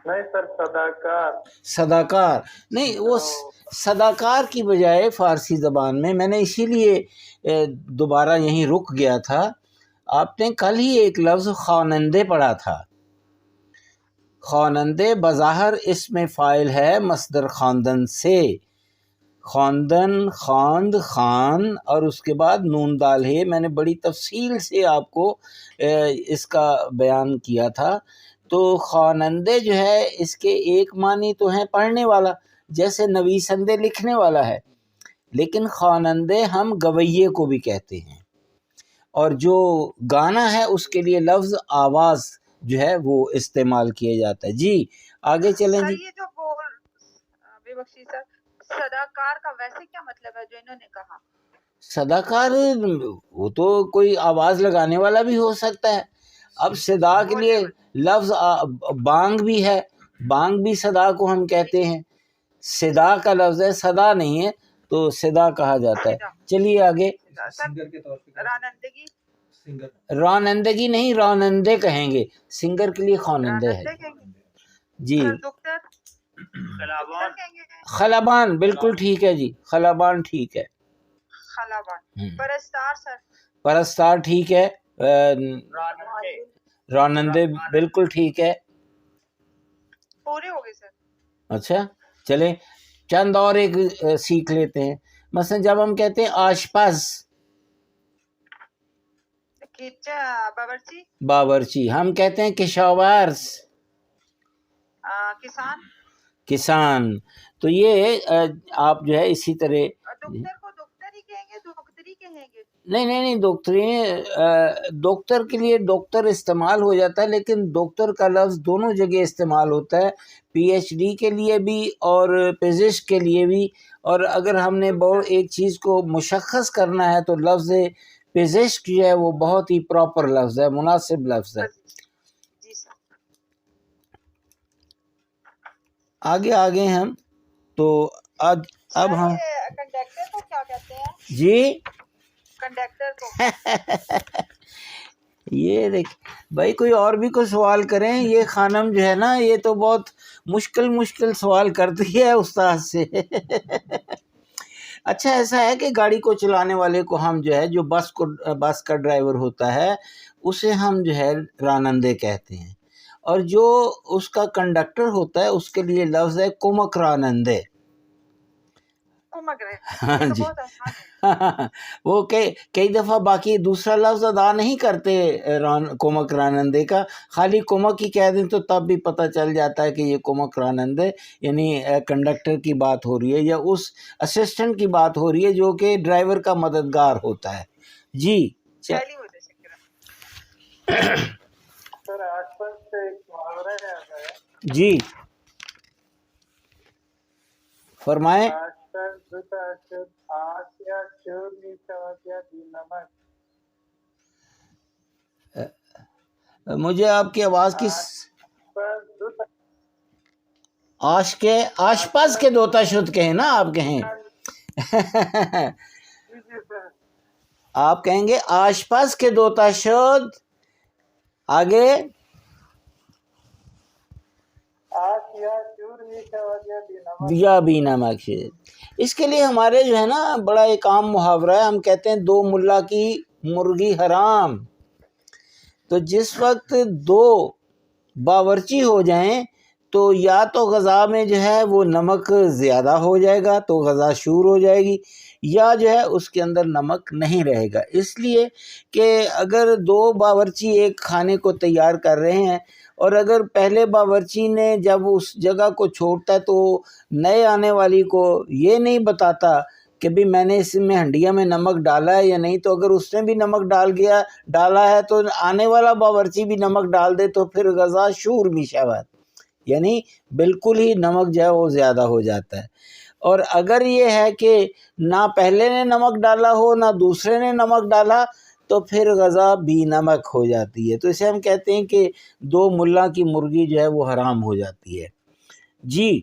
نہیں سر، صداکار نہیں. وہ صداکار کی بجائے فارسی زبان میں نے اسی لیے دوبارہ یہیں رک گیا تھا. آپ نے کل ہی ایک لفظ خوانندے پڑھا تھا. خوانندے بظاہر اسم فاعل ہے مصدر خواندن سے. خواندن، خواند، خان، اور اس کے بعد نون دال ہے. میں نے بڑی تفصیل سے آپ کو اس کا بیان کیا تھا. تو خوانندے جو ہے اس کے ایک معنی تو ہیں پڑھنے والا، جیسے نویسندے لکھنے والا ہے، لیکن خوانندے ہم گویے کو بھی کہتے ہیں. اور جو گانا ہے اس کے لیے لفظ آواز جو ہے وہ استعمال کیا جاتا ہے. جی آگے چلیں. جی یہ جو بے بخشی سر، صداکار کا ویسے کیا مطلب ہے جو انہوں نے کہا؟ صداکار وہ تو کوئی آواز لگانے والا بھی ہو سکتا ہے. اب صدا کے لیے لفظ بانگ بھی ہے، بانگ بھی صدا کو ہم کہتے ہیں. صدا کا لفظ ہے، صدا نہیں ہے، تو صدا کہا جاتا ہے. چلیے آگے. رانندگی نہیں، رانندے کہیں گے. سنگر کے لیے خوانندے ہے. جی خلبان بالکل ٹھیک ہے جی، خلبان ٹھیک ہے. پرستار ٹھیک ہے. رانندے بالکل ٹھیک ہے. پورے ہو گئے سر. اچھا چلیں چند اور ایک سیکھ لیتے ہیں. مثلا جب ہم کہتے ہیں آشپز، باورچی، ہم کہتے ہیں کشاورز، کسان. تو یہ آپ جو ہے اسی طرح نہیں ڈاکٹر کے لیے ڈاکٹر استعمال ہو جاتا ہے، لیکن ڈاکٹر کا لفظ دونوں جگہ استعمال ہوتا ہے، پی ایچ ڈی کے لیے بھی اور فزسک کے لیے بھی. اور اگر ہم نے ایک چیز کو مشخص کرنا ہے تو لفظ فزسک جو ہے وہ بہت ہی پراپر لفظ ہے، مناسب لفظ ہے. آگے ہم تو اب ہم کنڈکٹر کو کیا کہتے ہیں؟ جی کنڈکٹر کو یہ دیکھ بھائی کوئی اور بھی کوئی سوال کریں. یہ خانم جو ہے نا یہ تو بہت مشکل سوال کرتی ہے استاد سے. اچھا ایسا ہے کہ گاڑی کو چلانے والے کو ہم جو ہے جو بس کا ڈرائیور ہوتا ہے اسے ہم جو ہے رانندے کہتے ہیں، اور جو اس کا کنڈکٹر ہوتا ہے اس کے لیے لفظ ہے کمک رانندے. ہاں جی وہ کئی دفعہ باقی دوسرا لفظ ادا نہیں کرتے کمک رانندے کا، خالی کمک ہی کہہ دیں تو تب بھی پتہ چل جاتا ہے کہ یہ کمک رانندے یعنی کنڈکٹر کی بات ہو رہی ہے یا اس اسسٹنٹ کی بات ہو رہی ہے جو کہ ڈرائیور کا مددگار ہوتا ہے. جی جی فرمائیں. مجھے آپ کی آواز کی آش پاس کے دوتا شد کہیں نا آپ کہیں. آپ کہیں گے آشپاس کے دوتا شد. آگے آش یا شور می شود یا بی نمک. یا بی نمک شد. اس کے لیے ہمارے جو ہے نا بڑا ایک عام محاورہ ہے، ہم کہتے ہیں دو ملا کی مرغی حرام. تو جس وقت دو باورچی ہو جائیں تو یا تو غذا میں جو ہے وہ نمک زیادہ ہو جائے گا تو غذا شور ہو جائے گی، یا جو ہے اس کے اندر نمک نہیں رہے گا. اس لیے کہ اگر دو باورچی ایک کھانے کو تیار کر رہے ہیں اور اگر پہلے باورچی نے جب اس جگہ کو چھوڑتا ہے تو نئے آنے والی کو یہ نہیں بتاتا کہ بھی میں نے اس میں ہنڈیا میں نمک ڈالا ہے یا نہیں، تو اگر اس نے بھی نمک ڈالا ہے تو آنے والا باورچی بھی نمک ڈال دے تو پھر غذا شور می شود، یعنی بالکل ہی نمک جو ہے وہ زیادہ ہو جاتا ہے. اور اگر یہ ہے کہ نہ پہلے نے نمک ڈالا ہو نہ دوسرے نے نمک ڈالا تو پھر غذا بی نمک ہو جاتی ہے. تو اسے ہم کہتے ہیں کہ دو ملا کی مرغی جو ہے وہ حرام ہو جاتی ہے. جی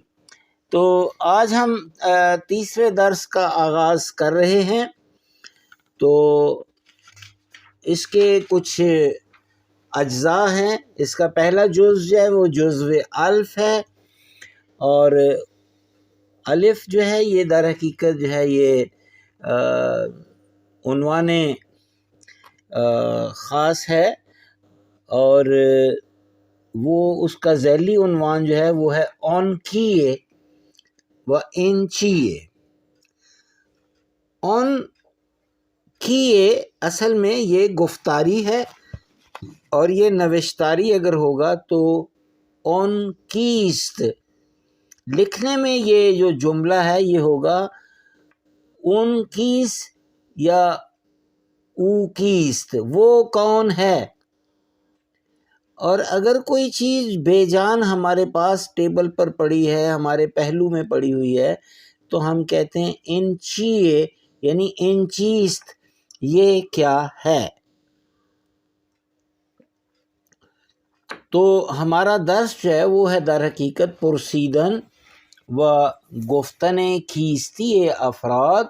تو آج ہم تیسرے درس کا آغاز کر رہے ہیں. تو اس کے کچھ اجزاء ہیں. اس کا پہلا جز جو ہے وہ جزو الف ہے، اور الف جو ہے یہ در حقیقت جو ہے یہ عنوان خاص ہے، اور وہ اس کا ذیلی عنوان جو ہے وہ ہے اون کیے و انچیے. اون کیے اصل میں یہ گفتاری ہے، اور یہ نوشتاری اگر ہوگا تو اون کیست. لکھنے میں یہ جو جملہ ہے یہ ہوگا اون کیس یا او کیست، وہ کون ہے. اور اگر کوئی چیز بے جان ہمارے پاس ٹیبل پر پڑی ہے، ہمارے پہلو میں پڑی ہوئی ہے، تو ہم کہتے ہیں انچیے، یعنی انچیست، یہ کیا ہے. تو ہمارا درس جو ہے وہ ہے در حقیقت پرسیدن و گفتن کیستی افراد،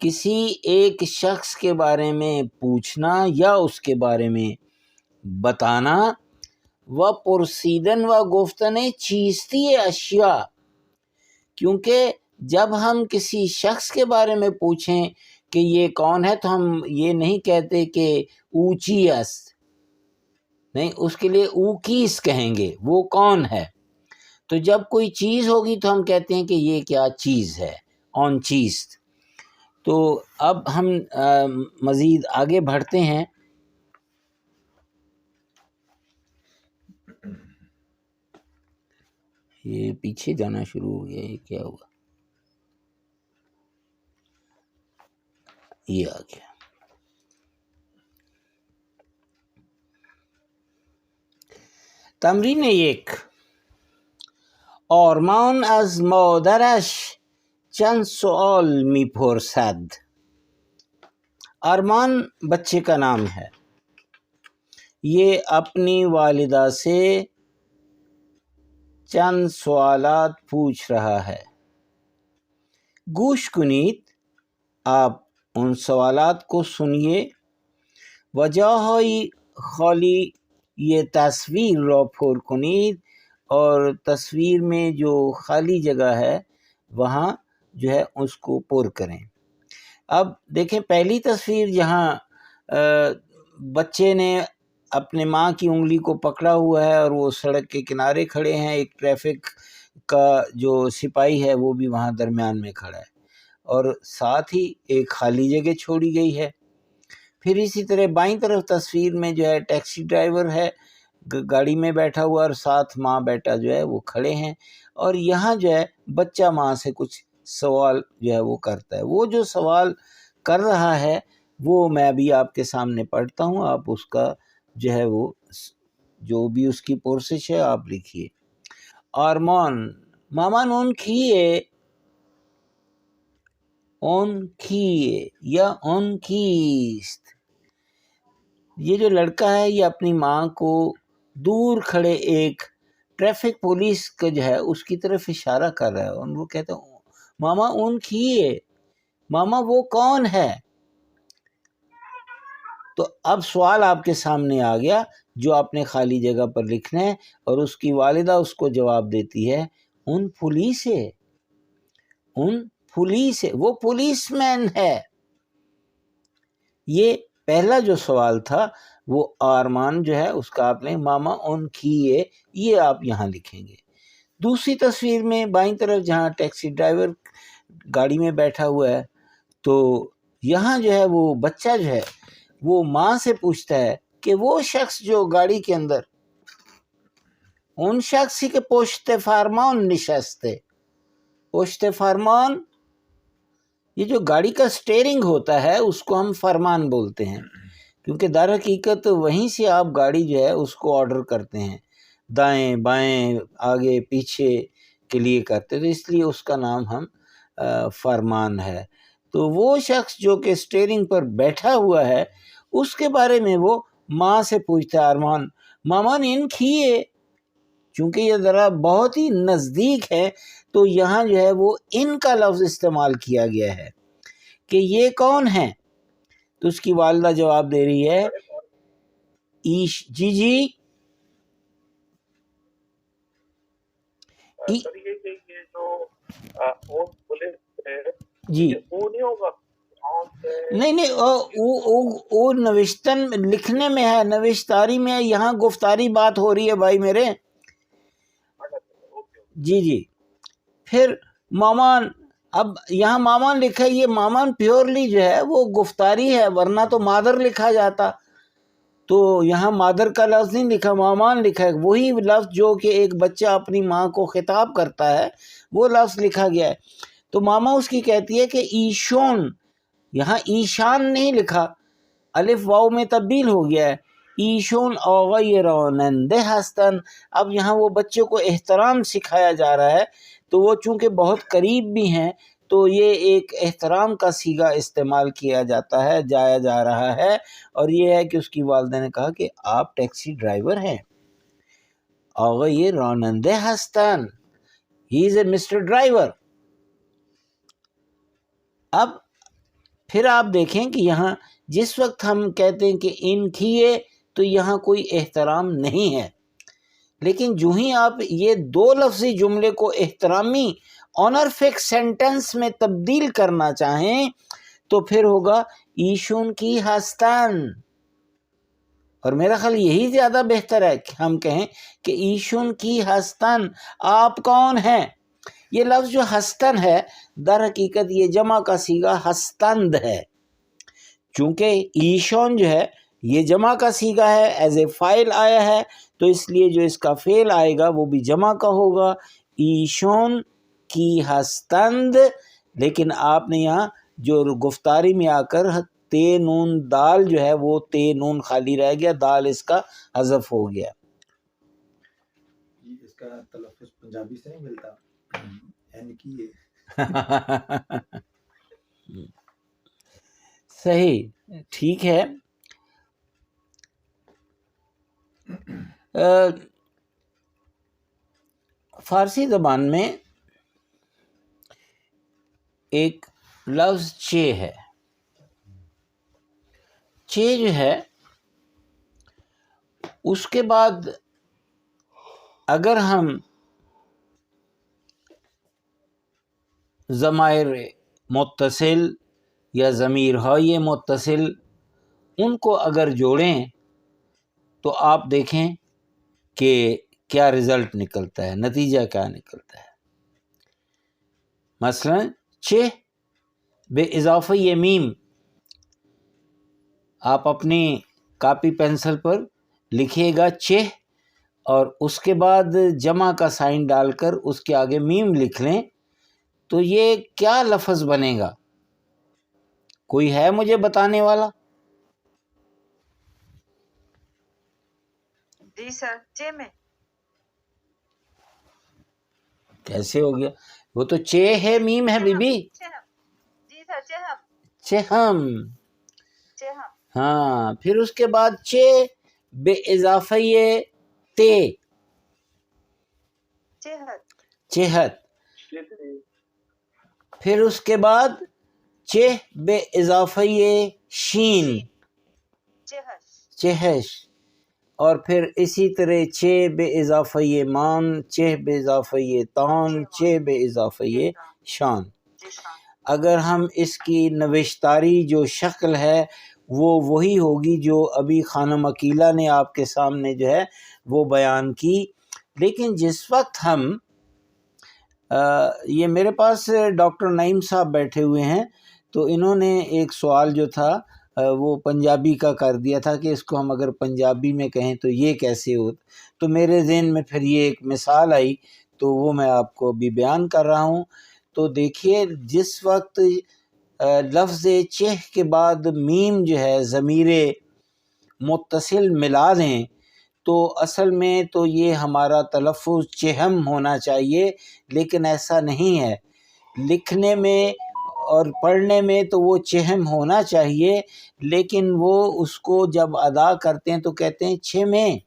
کسی ایک شخص کے بارے میں پوچھنا یا اس کے بارے میں بتانا، و پرسیدن و گفتن چیستی اشیاء، کیونکہ جب ہم کسی شخص کے بارے میں پوچھیں کہ یہ کون ہے تو ہم یہ نہیں کہتے کہ اونچی است، نہیں، اس کے لیے او کیس کہیں گے، وہ کون ہے. تو جب کوئی چیز ہوگی تو ہم کہتے ہیں کہ یہ کیا چیز ہے، اون چیز. تو اب ہم مزید آگے بڑھتے ہیں. یہ پیچھے جانا شروع ہو گیا، یہ کیا ہوا، یہ آ گیا. تمرین 1. آرمان از مادرش چند سوال میپرسد. آرمان بچے کا نام ہے، یہ اپنی والدہ سے چند سوالات پوچھ رہا ہے. گوش کنید، آپ ان سوالات کو سنیے. وجاهای خالی یہ تصویر را پر کنید، اور تصویر میں جو خالی جگہ ہے وہاں جو ہے اس کو پر کریں. اب دیکھیں پہلی تصویر جہاں بچے نے اپنے ماں کی انگلی کو پکڑا ہوا ہے اور وہ سڑک کے کنارے کھڑے ہیں، ایک ٹریفک کا جو سپاہی ہے وہ بھی وہاں درمیان میں کھڑا ہے، اور ساتھ ہی ایک خالی جگہ چھوڑی گئی ہے. پھر اسی طرح بائیں طرف تصویر میں جو ہے ٹیکسی ڈرائیور ہے، گاڑی میں بیٹھا ہوا، اور ساتھ ماں بیٹا جو ہے وہ کھڑے ہیں، اور یہاں جو ہے بچہ ماں سے کچھ سوال جو ہے وہ کرتا ہے. وہ جو سوال کر رہا ہے وہ میں ابھی آپ کے سامنے پڑھتا ہوں، آپ اس کا جو ہے وہ جو بھی اس کی پرسش ہے آپ لکھیے. آرمان: ماما اون کیے، اون کیے یا اون کیست. یہ جو لڑکا ہے یہ اپنی ماں کو دور کھڑے ایک ٹریفک پولیس کا جو ہے اس کی طرف اشارہ کر رہا ہے، اور وہ کہتے ہیں ماما اون کیے، ماما وہ کون ہے. تو اب سوال آپ کے سامنے آ گیا جو آپ نے خالی جگہ پر لکھنا ہے، اور اس کی والدہ اس کو جواب دیتی ہے ان پولیس ہے، ان پولیس ہے، وہ پولیس مین ہے۔ یہ پہلا جو سوال تھا وہ آرمان جو ہے اس کا آپ نے ماما ان کیے، یہ آپ یہاں لکھیں گے۔ دوسری تصویر میں بائیں طرف جہاں ٹیکسی ڈرائیور گاڑی میں بیٹھا ہوا ہے، تو یہاں جو ہے وہ بچہ جو ہے وہ ماں سے پوچھتا ہے کہ وہ شخص جو گاڑی کے اندر اون شخصی کے پشت فرمان نشستے، پشت فرمان یہ جو گاڑی کا سٹیئرنگ ہوتا ہے اس کو ہم فرمان بولتے ہیں، کیونکہ در حقیقت وہیں سے آپ گاڑی جو ہے اس کو آرڈر کرتے ہیں، دائیں بائیں آگے پیچھے کے لیے کرتے، تو اس لیے اس کا نام ہم فرمان ہے۔ تو وہ شخص جو کہ سٹیئرنگ پر بیٹھا ہوا ہے اس کے بارے میں وہ ماں سے پوچھتا ہے ارمان، ماما نے ان کیے، چونکہ یہ ذرا بہت ہی نزدیک ہے تو یہاں جو ہے وہ ان کا لفظ استعمال کیا گیا ہے کہ یہ کون ہیں؟ تو اس کی والدہ جواب دے رہی ہے جی سر یہ کہ یہ جو اون پولیس ہے جی یہ او نہیں ہوگا؟ نہیں وہ نوشتن لکھنے میں ہے، نوشتاری میں ہے، یہاں گفتاری بات ہو رہی ہے بھائی میرے۔ جی پھر مامان، اب یہاں مامان لکھا ہے، یہ مامان پیورلی جو ہے وہ گفتاری ہے، ورنہ تو مادر لکھا جاتا، تو یہاں مادر کا لفظ نہیں لکھا، مامان لکھا ہے، وہی لفظ جو کہ ایک بچہ اپنی ماں کو خطاب کرتا ہے وہ لفظ لکھا گیا ہے۔ تو ماما اس کی کہتی ہے کہ ایشون، یہاں ایشان نہیں لکھا، الف واو میں تبدیل ہو گیا ہے، ایشون اغیرانندہ ہستن۔ اب یہاں وہ بچے کو احترام سکھایا جا رہا ہے، تو وہ چونکہ بہت قریب بھی ہیں تو یہ ایک احترام کا صیغہ استعمال کیا جاتا ہے، جایا جا رہا ہے، اور یہ ہے کہ اس کی والدہ نے کہا کہ آپ ٹیکسی ڈرائیور ہیں، رانندہ ہستن، ہی از اے مسٹر ڈرائیور۔ اب پھر آپ دیکھیں کہ یہاں جس وقت ہم کہتے ہیں کہ ان کیے تو یہاں کوئی احترام نہیں ہے، لیکن جو ہی آپ یہ دو لفظی جملے کو احترامی آنرفک سینٹنس میں تبدیل کرنا چاہیں تو پھر ہوگا ایشون کی ہستن، اور میرا خیال یہی زیادہ بہتر ہے کہ ہم کہیں کہ ایشون کی ہستن، آپ کون ہیں؟ یہ لفظ جو ہستن ہے در حقیقت یہ جمع کا صیغہ ہستند ہے، چونکہ ایشون جو ہے یہ جمع کا صیغہ ہے، ایز اے فائل آیا ہے، تو اس لیے جو اس کا فعل آئے گا وہ بھی جمع کا ہوگا، ایشون کی ہستند۔ لیکن آپ نے یہاں جو گفتاری میں آ کر تے نون دال جو ہے وہ تے نون خالی رہ گیا، دال اس کا حذف ہو گیا۔ اس کا تلفظ پنجابی سے نہیں ملتا، این کی صحیح، ٹھیک ہے۔ فارسی زبان میں ایک لفظ چے ہے، چے جو ہے اس کے بعد اگر ہم ضمائر متصل یا ضمیر ہائے متصل ان کو اگر جوڑیں تو آپ دیکھیں کہ کیا رزلٹ نکلتا ہے، نتیجہ کیا نکلتا ہے۔ مثلا چہ بے اضافہ یہ میم، آپ اپنی کاپی پینسل پر لکھیے گا چہ، اور اس کے بعد جمع کا سائن ڈال کر اس کے آگے میم لکھ لیں تو یہ کیا لفظ بنے گا؟ کوئی ہے مجھے بتانے والا؟ جی سر، چے میں کیسے ہو گیا؟ وہ تو چے ہے، میم ہے بی بی، جی سر، چہم، چہم، چہم، ہاں، پھر اس کے بعد چے بے اضافہ یہ تے، چہت، چہت، پھر اس کے بعد چہ بے اضافہ یہ شین، چہش، اور پھر اسی طرح چہ بے اضافہ مان، چہ بے اضافہ تان، چہ بے اضافہ شان۔ اگر ہم اس کی نوشتاری جو شکل ہے وہ وہی ہوگی جو ابھی خانم عقیلہ نے آپ کے سامنے جو ہے وہ بیان کی۔ لیکن جس وقت ہم یہ میرے پاس ڈاکٹر نعیم صاحب بیٹھے ہوئے ہیں، تو انہوں نے ایک سوال جو تھا وہ پنجابی کا کر دیا تھا کہ اس کو ہم اگر پنجابی میں کہیں تو یہ کیسے ہو، تو میرے ذہن میں پھر یہ ایک مثال آئی، تو وہ میں آپ کو ابھی بیان کر رہا ہوں۔ تو دیکھیے، جس وقت لفظ چہ کے بعد میم جو ہے ضمیر متصل ملا دیں تو اصل میں تو یہ ہمارا تلفظ چہم ہونا چاہیے، لیکن ایسا نہیں ہے۔ لکھنے میں اور پڑھنے میں تو وہ چہم ہونا چاہیے، لیکن وہ اس کو جب ادا کرتے ہیں تو کہتے ہیں چھمیں۔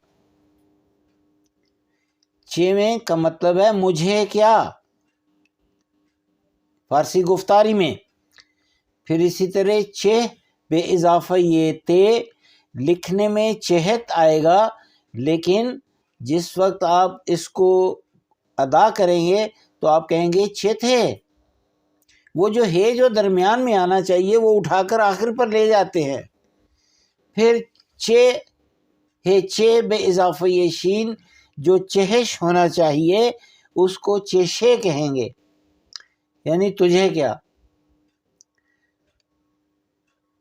چھمیں کا مطلب ہے مجھے کیا، فارسی گفتاری میں۔ پھر اسی طرح چہ بے اضافہ یہ تے، لکھنے میں چہت آئے گا، لیکن جس وقت آپ اس کو ادا کریں گے تو آپ کہیں گے چت ہے۔ وہ جو ہے جو درمیان میں آنا چاہیے وہ اٹھا کر آخر پر لے جاتے ہیں۔ پھر چہ ہے، چہ بے اضافہ یہ شین، جو چہش ہونا چاہیے اس کو چشے کہیں گے، یعنی تجھے کیا۔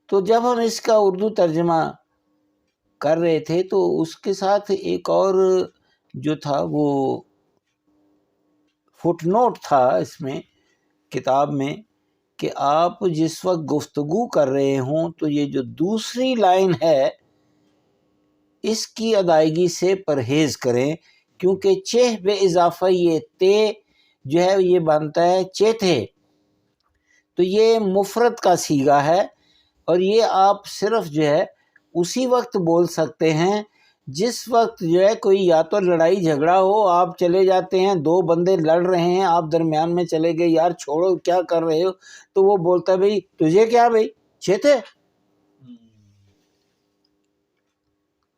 تو جب ہم اس کا اردو ترجمہ کر رہے تھے تو اس کے ساتھ ایک اور جو تھا وہ فٹ نوٹ تھا اس میں کتاب میں، کہ آپ جس وقت گفتگو کر رہے ہوں تو یہ جو دوسری لائن ہے اس کی ادائیگی سے پرہیز کریں، کیونکہ چہ بے اضافہ یہ تے جو ہے یہ بنتا ہے چیتھے، تو یہ مفرد کا صیغہ ہے، اور یہ آپ صرف جو ہے اسی وقت بول سکتے ہیں جس وقت جو ہے کوئی یا تو لڑائی جھگڑا ہو، آپ چلے جاتے ہیں، دو بندے لڑ رہے ہیں، آپ درمیان میں چلے گئے، یار چھوڑو کیا کر رہے ہو، تو وہ بولتا ہے بھئی تجھے کیا بھئی چیتے۔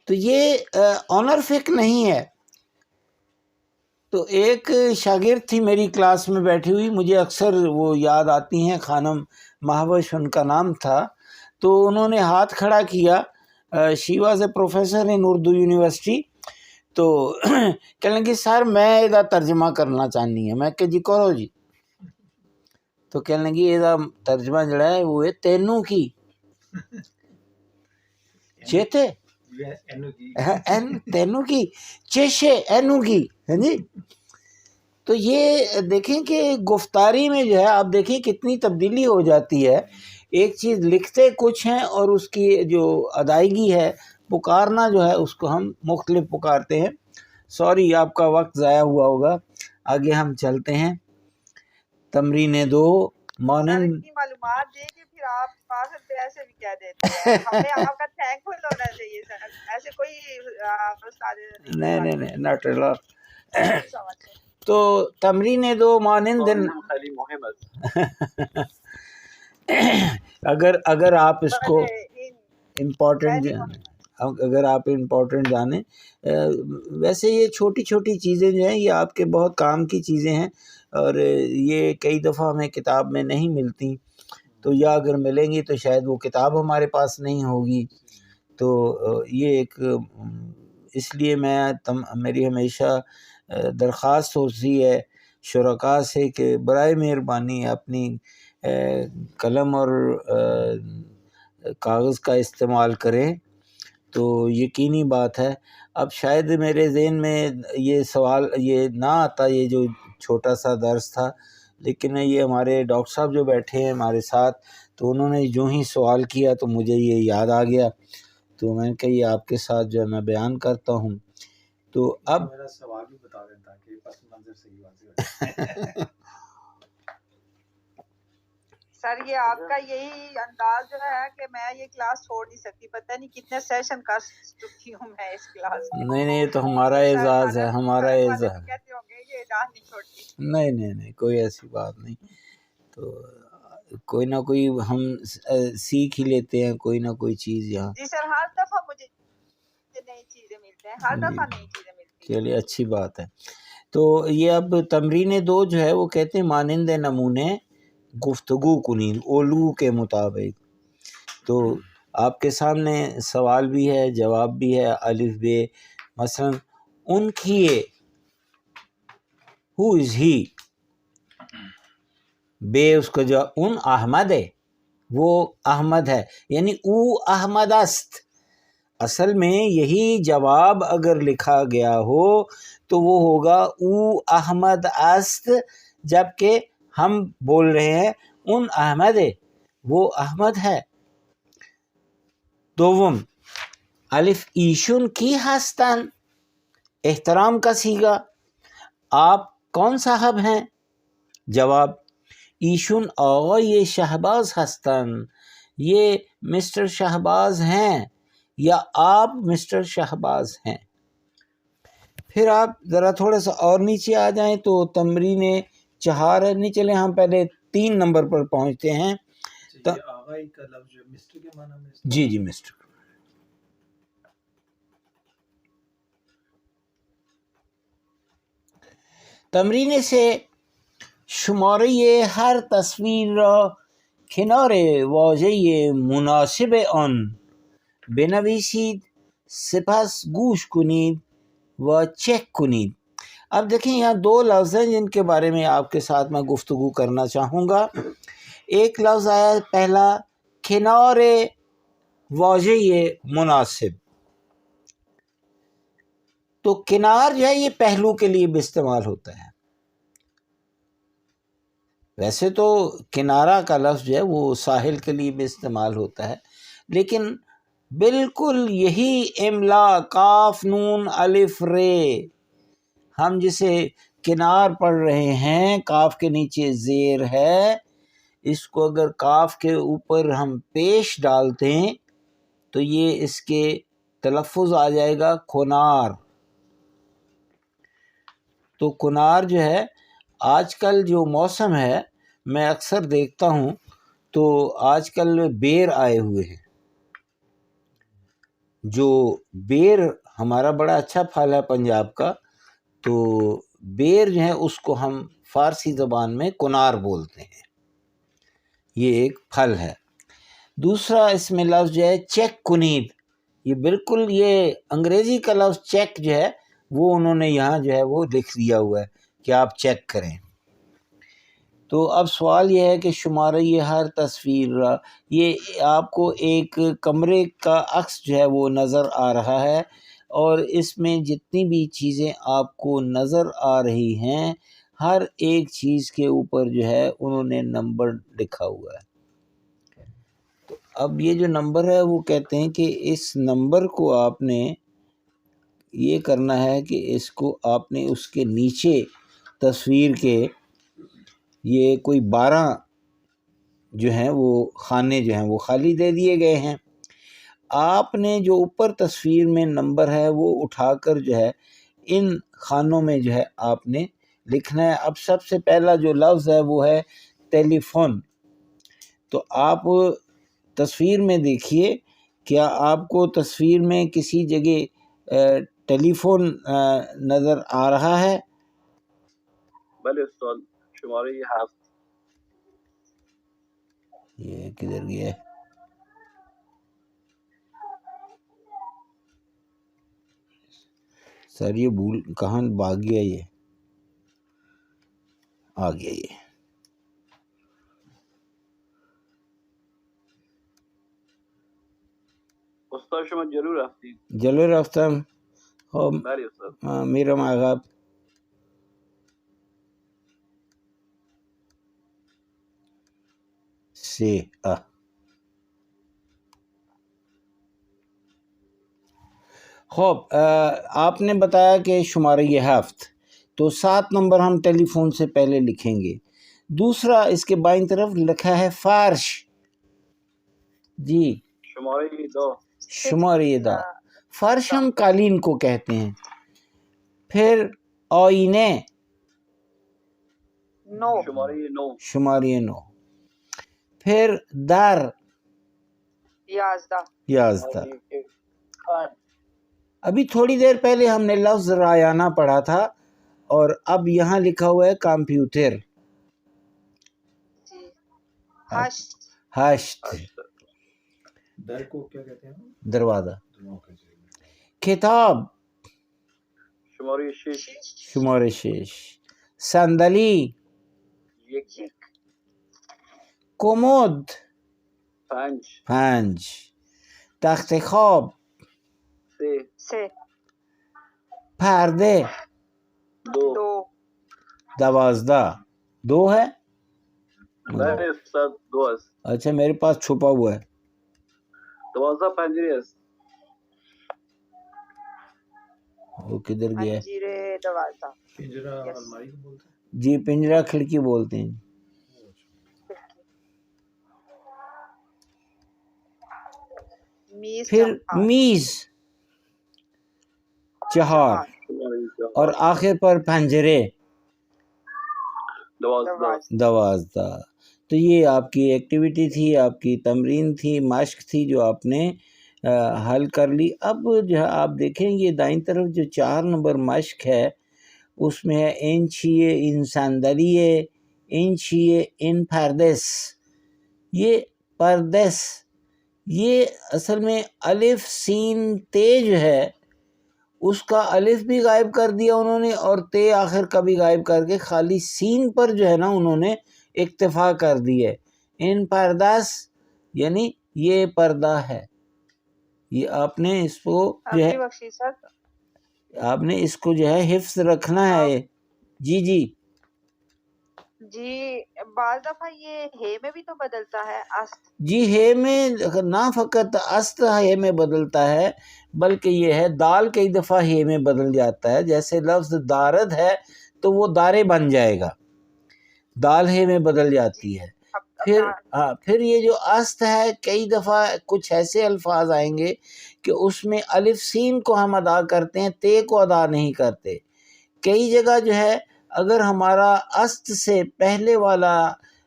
تو یہ آنر فک نہیں ہے۔ تو ایک شاگرد تھی میری کلاس میں بیٹھی ہوئی، مجھے اکثر وہ یاد آتی ہیں، خانم مہوش ان کا نام تھا، تو انہوں نے ہاتھ کھڑا کیا، she was a professor in Urdu university, تو کہنے لگی سر میں یہ ترجمہ کرنا چاہنی ہے، میں کہ جی کرو جی، تو کہنے لگی یہ ترجمہ جڑا ہے وہ ہے تینوں کی چیتے، تینوں کی چیشے اینو کی، ہے جی۔ تو یہ دیکھیں کہ گفتاری میں جو ہے آپ دیکھیں کتنی تبدیلی ہو جاتی ہے، ایک چیز لکھتے کچھ ہیں اور اس کی جو ادائیگی ہے، پکارنا جو ہے اس کو ہم مختلف پکارتے ہیں۔ سوری آپ کا وقت ضائع ہوا ہوگا، آگے ہم چلتے ہیں۔ تمرین 2 مانند اتنی معلومات دے کہ پھر آپ آخر پہ ایسے بھی کہہ دیتے ہیں، ہمیں آپ کا تھینک فل ہونا چاہیے سر، ایسے کوئی استاد نہیں ناٹ ایٹ آل۔ تو تمرین 2 مانند اگر آپ اس کو امپورٹنٹ، اگر آپ امپورٹنٹ جانیں، ویسے یہ چھوٹی چھوٹی چیزیں جو ہیں یہ آپ کے بہت کام کی چیزیں ہیں، اور یہ کئی دفعہ ہمیں کتاب میں نہیں ملتی، تو یا اگر ملیں گی تو شاید وہ کتاب ہمارے پاس نہیں ہوگی۔ تو یہ ایک، اس لیے میری ہمیشہ درخواست ہوتی ہے شرکاء سے کہ برائے مہربانی اپنی قلم اور کاغذ کا استعمال کریں۔ تو یقینی بات ہے، اب شاید میرے ذہن میں یہ سوال یہ نہ آتا، یہ جو چھوٹا سا درس تھا، لیکن یہ ہمارے ڈاکٹر صاحب جو بیٹھے ہیں ہمارے ساتھ، تو انہوں نے جو ہی سوال کیا تو مجھے یہ یاد آ گیا، تو میں نے کہا یہ آپ کے ساتھ جو ہے میں بیان کرتا ہوں۔ تو اب میرا سوال بھی بتا دیتا کہ پس منظر سے ہی واضح ہو جائے۔ سر یہ آپ کا یہی انداز جو ہے کہ میں یہ کلاس چھوڑ نہیں سکتی، پتہ نہیں کتنے سیشن کر چکی ہوں میں اس کلاس میں۔ نہیں یہ تو ہمارا اعزاز ہے، ہمارا اعزاز۔ کہتے ہوں گے یہ اعزاز نہیں چھوڑتی۔ نہیں کوئی ایسی بات نہیں، تو کوئی نہ کوئی ہم سیکھ ہی لیتے ہیں کوئی نہ کوئی چیز یہاں۔ جی سر، ہر دفعہ مجھے نئی چیزیں ملتے ہیں، ہر دفعہ نئی چیزیں ملتی ہیں۔ چلیے اچھی بات ہے۔ تو یہ اب تمرین 2 جو ہے وہ کہتے ہیں مانند نمونے گفتگو کنید اولو کے مطابق۔ تو آپ کے سامنے سوال بھی ہے، جواب بھی ہے، الف بے، مثلا ان کیے، ہو از ہی، بے اس کا جو ان احمد ہے، وہ احمد ہے، یعنی او احمد است۔ اصل میں یہی جواب اگر لکھا گیا ہو تو وہ ہوگا او احمد است، جبکہ ہم بول رہے ہیں ان احمد ہے، وہ احمد ہے۔ دوم، الف ایشون کی ہستن، احترام کا صیغہ، آپ کون صاحب ہیں؟ جواب، ایشون آقای شہباز ہستن، یہ مسٹر شہباز ہیں یا آپ مسٹر شہباز ہیں۔ پھر آپ ذرا تھوڑا سا اور نیچے آ جائیں تو تمرین 4 ہے، نہیں چلیں ہم پہلے 3 نمبر پر پہنچتے ہیں۔ یہ آغائی کا لفظ جو مسٹر کے معنی میں جی مسٹر۔ تمرین سے شماره ہر تصویر را کنار واژه مناسب آن بنویسید، سپس گوش کنید و چک کنید۔ اب دیکھیں یہاں 2 لفظ ہیں جن کے بارے میں آپ کے ساتھ میں گفتگو کرنا چاہوں گا۔ ایک لفظ آیا پہلا کنار واژه مناسب، تو کنار جو ہے یہ پہلو کے لیے بھی استعمال ہوتا ہے۔ ویسے تو کنارہ کا لفظ جو ہے وہ ساحل کے لیے بھی استعمال ہوتا ہے، لیکن بالکل یہی املا کاف نون الف رے، ہم جسے کنار پڑھ رہے ہیں، کاف کے نیچے زیر ہے، اس کو اگر کاف کے اوپر ہم پیش ڈالتے ہیں تو یہ اس کے تلفظ آ جائے گا کنار۔ تو کنار جو ہے آج کل جو موسم ہے میں اکثر دیکھتا ہوں تو آج کل بیر آئے ہوئے ہیں، جو بیر ہمارا بڑا اچھا پھل ہے پنجاب کا، تو بیر جو ہے اس کو ہم فارسی زبان میں کنار بولتے ہیں، یہ ایک پھل ہے۔ دوسرا اس میں لفظ جو ہے چیک کنید، یہ بالکل یہ انگریزی کا لفظ چیک جو ہے وہ انہوں نے یہاں جو ہے وہ لکھ دیا ہوا ہے کہ آپ چیک کریں۔ تو اب سوال یہ ہے کہ شمارہ یہ ہر تصویر، یہ آپ کو ایک کمرے کا عکس جو ہے وہ نظر آ رہا ہے، اور اس میں جتنی بھی چیزیں آپ کو نظر آ رہی ہیں ہر ایک چیز کے اوپر جو ہے انہوں نے نمبر لکھا ہوا ہے۔ تو اب یہ جو نمبر ہے وہ کہتے ہیں کہ اس نمبر کو آپ نے یہ کرنا ہے کہ اس کو آپ نے اس کے نیچے تصویر کے یہ کوئی 12 جو ہیں وہ خانے جو ہیں وہ خالی دے دیے گئے ہیں، آپ نے جو اوپر تصویر میں نمبر ہے وہ اٹھا کر جو ہے ان خانوں میں جو ہے آپ نے لکھنا ہے۔ اب سب سے پہلا جو لفظ ہے وہ ہے ٹیلی فون، تو آپ تصویر میں دیکھیے، کیا آپ کو تصویر میں کسی جگہ ٹیلی فون نظر آ رہا ہے؟ بلے استاد، شمارہ یہ 7۔ یہ کدھر گیا ہے؟ سر یہ بھول کہاں بھاگ گیا، یہ آ گیا یہ۔ استاد شما ضرور رفتی. جلوه رفتم. خب بله استاد. میرم عقب. خب آپ نے بتایا کہ شمارہ یہ 7، تو 7 نمبر ہم ٹیلی فون سے پہلے لکھیں گے۔ دوسرا اس کے بائیں طرف لکھا ہے فرش، جی شمارہ یہ 2۔ شمارہ یہ 2، فرش ہم قالین کو کہتے ہیں۔ پھر آئینے، شمارہ یہ 9۔ شمارہ یہ 9۔ پھر در، 11۔ 11۔ ابھی تھوڑی دیر پہلے ہم نے لفظ رایانہ پڑھا تھا اور اب یہاں لکھا ہوا ہے کمپیوٹر. جی ہشت. ہشت در کو کیا کہتے ہیں؟ دروازہ. اوکے جی. کتاب شماره 6 شماره 6. صندلی 1 کمد 5 5. تخت خواب 3 3 پرده 2 2 12. 2 ہے. نه استاد 2 است. اچھا میرے پاس چھپا ہوا ہے. 12 پنجره است. وہ کدھر گیا ہے؟ انجیر 12. پنجرا Yes. الماری کو بولتے ہیں. جی پنجرہ کھڑکی بولتے ہیں. میز پھر چمپار. میز 4 شماره اور 4 آخر پر پنجرے 12 12. تو یہ آپ کی ایکٹیویٹی تھی، آپ کی تمرین تھی، مشق تھی جو آپ نے حل کر لی. اب جو ہے آپ دیکھیں یہ دائیں طرف جو 4 نمبر مشق ہے اس میں ہے این چیے ان صندلیے این چیے ان پردس. یہ پردس یہ اصل میں الف سین تے جو ہے اس کا الف بھی غائب کر دیا انہوں نے اور تے آخر کا بھی غائب کر کے خالی سین پر جو ہے نا انہوں نے اکتفا کر دی ہے. ان پرداس یعنی یہ پردہ ہے. یہ آپ نے اس کو جو ہے جی بخشی سر. آپ نے اس کو جو ہے حفظ رکھنا ہے. جی جی جی بعض دفعہ یہ ہے میں بھی تو بدلتا ہے است. جی ہے میں نہ فقط است ہے میں بدلتا ہے بلکہ یہ ہے دال کئی دفعہ ہے میں بدل جاتا ہے. جیسے لفظ دارد ہے تو وہ دارے بن جائے گا، دال ہے میں بدل جاتی ہے. پھر یہ جو است ہے کئی دفعہ کچھ ایسے الفاظ آئیں گے کہ اس میں الف سین کو ہم ادا کرتے ہیں، تے کو ادا نہیں کرتے. کئی جگہ جو ہے اگر ہمارا است سے پہلے والا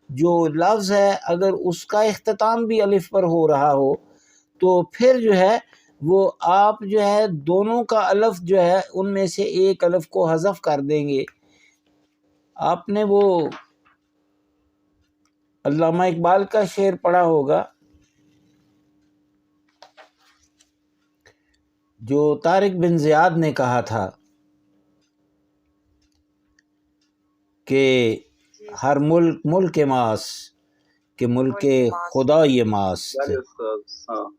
جو لفظ ہے اگر اس کا اختتام بھی الف پر ہو رہا ہو تو پھر جو ہے وہ آپ جو ہے دونوں کا الف جو ہے ان میں سے ایک الف کو حذف کر دیں گے. آپ نے وہ علامہ اقبال کا شعر پڑھا ہوگا جو طارق بن زیاد نے کہا تھا کہ ہر ملک ملک ماست کہ ملک خدا یہ ماست. بله استاد.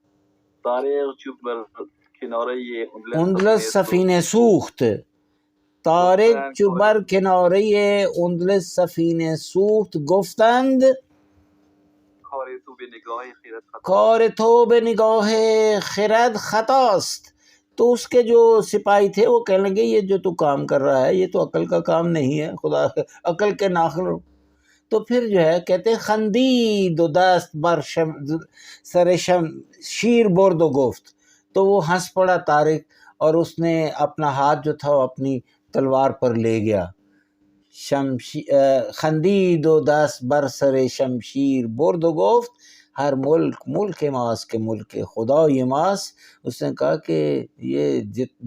طارق جو بر کناره اندلس سفینه سوخت. طارق جو بر کناره اندلس سفینه سوخت گفتند کار تو به نگاه خرد خطاست. تو اس کے جو سپاہی تھے وہ کہنے لگے یہ جو تو کام کر رہا ہے یہ تو عقل کا کام نہیں ہے، خدا عقل کے ناخن. تو پھر جو ہے کہتے خندید و دست بر سر شیر برد و گفت. تو وہ ہنس پڑا طارق اور اس نے اپنا ہاتھ جو تھا وہ اپنی تلوار پر لے گیا. خندید و دست بر سر شمشیر برد و گفت ہر ملک ملک ماست کہ ملک خدا یہ ماست. اس نے کہا کہ یہ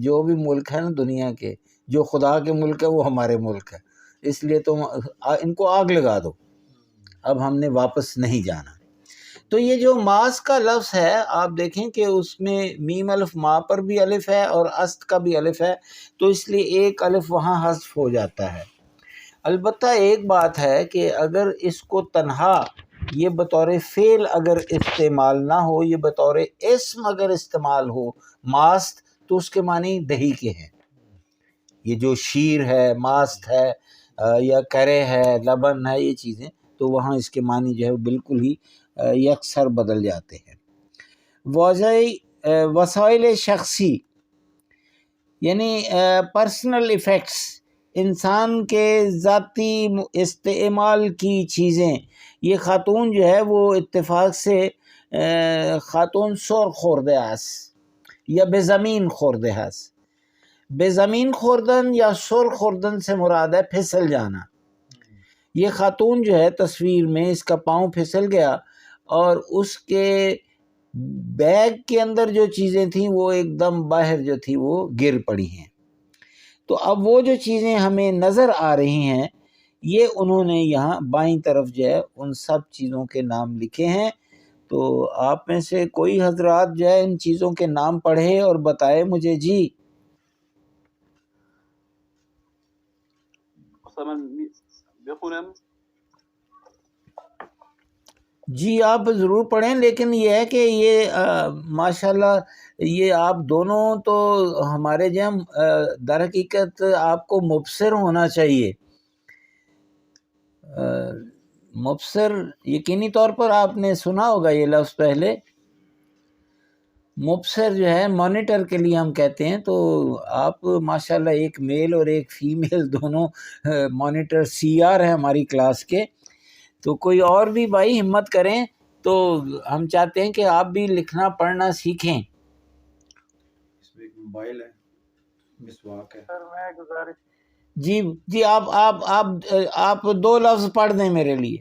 جو بھی ملک ہے نا دنیا کے جو خدا کے ملک ہے وہ ہمارے ملک ہے، اس لیے تم ان کو آگ لگا دو، اب ہم نے واپس نہیں جانا. تو یہ جو ماس کا لفظ ہے آپ دیکھیں کہ اس میں میم الف ما پر بھی الف ہے اور است کا بھی الف ہے تو اس لیے ایک الف وہاں حذف ہو جاتا ہے. البتہ ایک بات ہے کہ اگر اس کو تنہا یہ بطور فعل اگر استعمال نہ ہو، یہ بطور اسم اگر استعمال ہو ماست تو اس کے معنی دہی کے ہیں. یہ جو شیر ہے ماست ہے یا کرے ہے لبن ہے یہ چیزیں تو وہاں اس کے معنی جو ہے بالکل ہی یکسر بدل جاتے ہیں. وسائل شخصی یعنی پرسنل ایفیکٹس، انسان کے ذاتی استعمال کی چیزیں. یہ خاتون جو ہے وہ اتفاق سے خاتون سر خورده است یا به زمین خورده است. به زمین خوردن یا سر خوردن سے مراد ہے پھسل جانا. یہ خاتون جو ہے تصویر میں اس کا پاؤں پھسل گیا اور اس کے بیگ کے اندر جو چیزیں تھیں وہ ایک دم باہر جو تھی وہ گر پڑی ہیں۔ تو اب وہ جو چیزیں ہمیں نظر آ رہی ہیں یہ انہوں نے یہاں بائیں طرف جو ہے ان سب چیزوں کے نام لکھے ہیں۔ تو آپ میں سے کوئی حضرات جو ہے ان چیزوں کے نام پڑھے اور بتائے مجھے۔ جی جی آپ ضرور پڑھیں، لیکن یہ ہے کہ یہ ماشاءاللہ یہ آپ دونوں تو ہمارے جہاں در حقیقت آپ کو مبصر ہونا چاہیے۔ مبصر یقینی طور پر آپ نے سنا ہوگا یہ لفظ پہلے۔ مبصر جو ہے مانیٹر کے لیے ہم کہتے ہیں، تو آپ ماشاءاللہ ایک میل اور ایک فیمیل دونوں مانیٹر سی آر ہیں ہماری کلاس کے۔ تو کوئی اور بھی بھائی ہمت کریں، تو ہم چاہتے ہیں کہ آپ بھی لکھنا پڑھنا سیکھیں۔ اس میں ایک موبائل ہے، مسواک ہے۔ سر میں گزارش جی جی آپ دو لفظ پڑھ دیں میرے لیے۔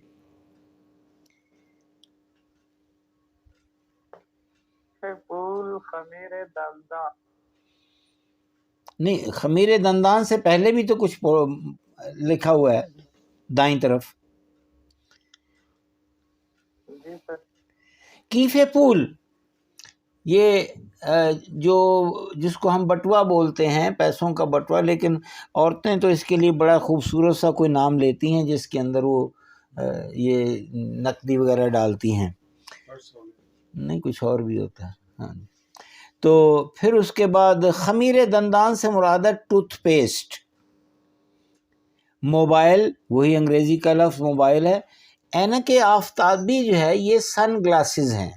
پھول خمیر دنداں، نہیں، خمیر دندان سے پہلے بھی تو کچھ لکھا ہوا ہے دائیں طرف۔ جی سر، کیفے پول، یہ جو جس کو ہم بٹوا بولتے ہیں، پیسوں کا بٹوا، لیکن عورتیں تو اس کے لیے بڑا خوبصورت سا کوئی نام لیتی ہیں جس کے اندر وہ یہ نقدی وغیرہ ڈالتی ہیں۔ نہیں، کچھ اور بھی ہوتا ہے۔ ہاں، تو پھر اس کے بعد خمیر دندان سے مراد ہے ٹوتھ پیسٹ۔ موبائل، وہی انگریزی کا لفظ موبائل ہے۔ اینک آفتابی جو ہے یہ سن گلاسز ہیں۔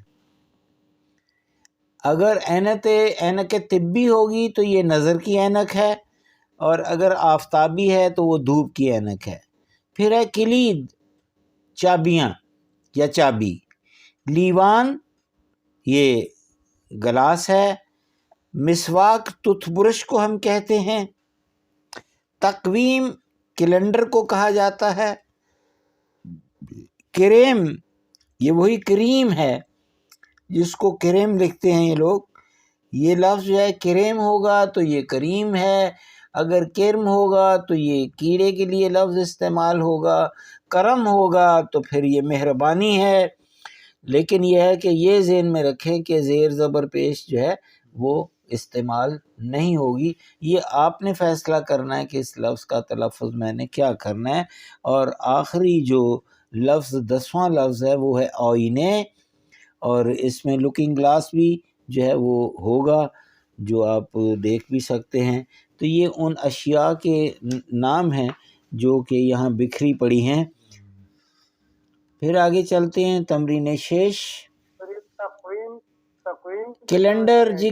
اگر اینک طبی ہوگی تو یہ نظر کی اینک ہے، اور اگر آفتابی ہے تو وہ دھوپ کی اینک ہے۔ پھر ہے کلید، چابیاں یا چابی۔ لیوان، یہ گلاس ہے۔ مسواک، ٹوتھ برش کو ہم کہتے ہیں۔ تقویم، کیلنڈر کو کہا جاتا ہے۔ کریم، یہ وہی کریم ہے جس کو کریم لکھتے ہیں یہ لوگ۔ یہ لفظ جو ہے کریم ہوگا تو یہ کریم ہے، اگر کرم ہوگا تو یہ کیڑے کے لیے لفظ استعمال ہوگا، کرم ہوگا تو پھر یہ مہربانی ہے۔ لیکن یہ ہے کہ یہ ذہن میں رکھیں کہ زیر زبر پیش جو ہے وہ استعمال نہیں ہوگی۔ یہ آپ نے فیصلہ کرنا ہے کہ اس لفظ کا تلفظ میں نے کیا کرنا ہے۔ اور آخری جو لفظ 10واں لفظ ہے وہ ہے آئینے، اور اس میں لوکنگ گلاس بھی جو ہے وہ ہوگا جو آپ دیکھ بھی سکتے ہیں۔ تو یہ ان اشیاء کے نام ہیں جو کہ یہاں بکھری پڑی ہیں۔ پھر آگے چلتے ہیں تمرین شیش۔ تقویم کیلنڈر، جی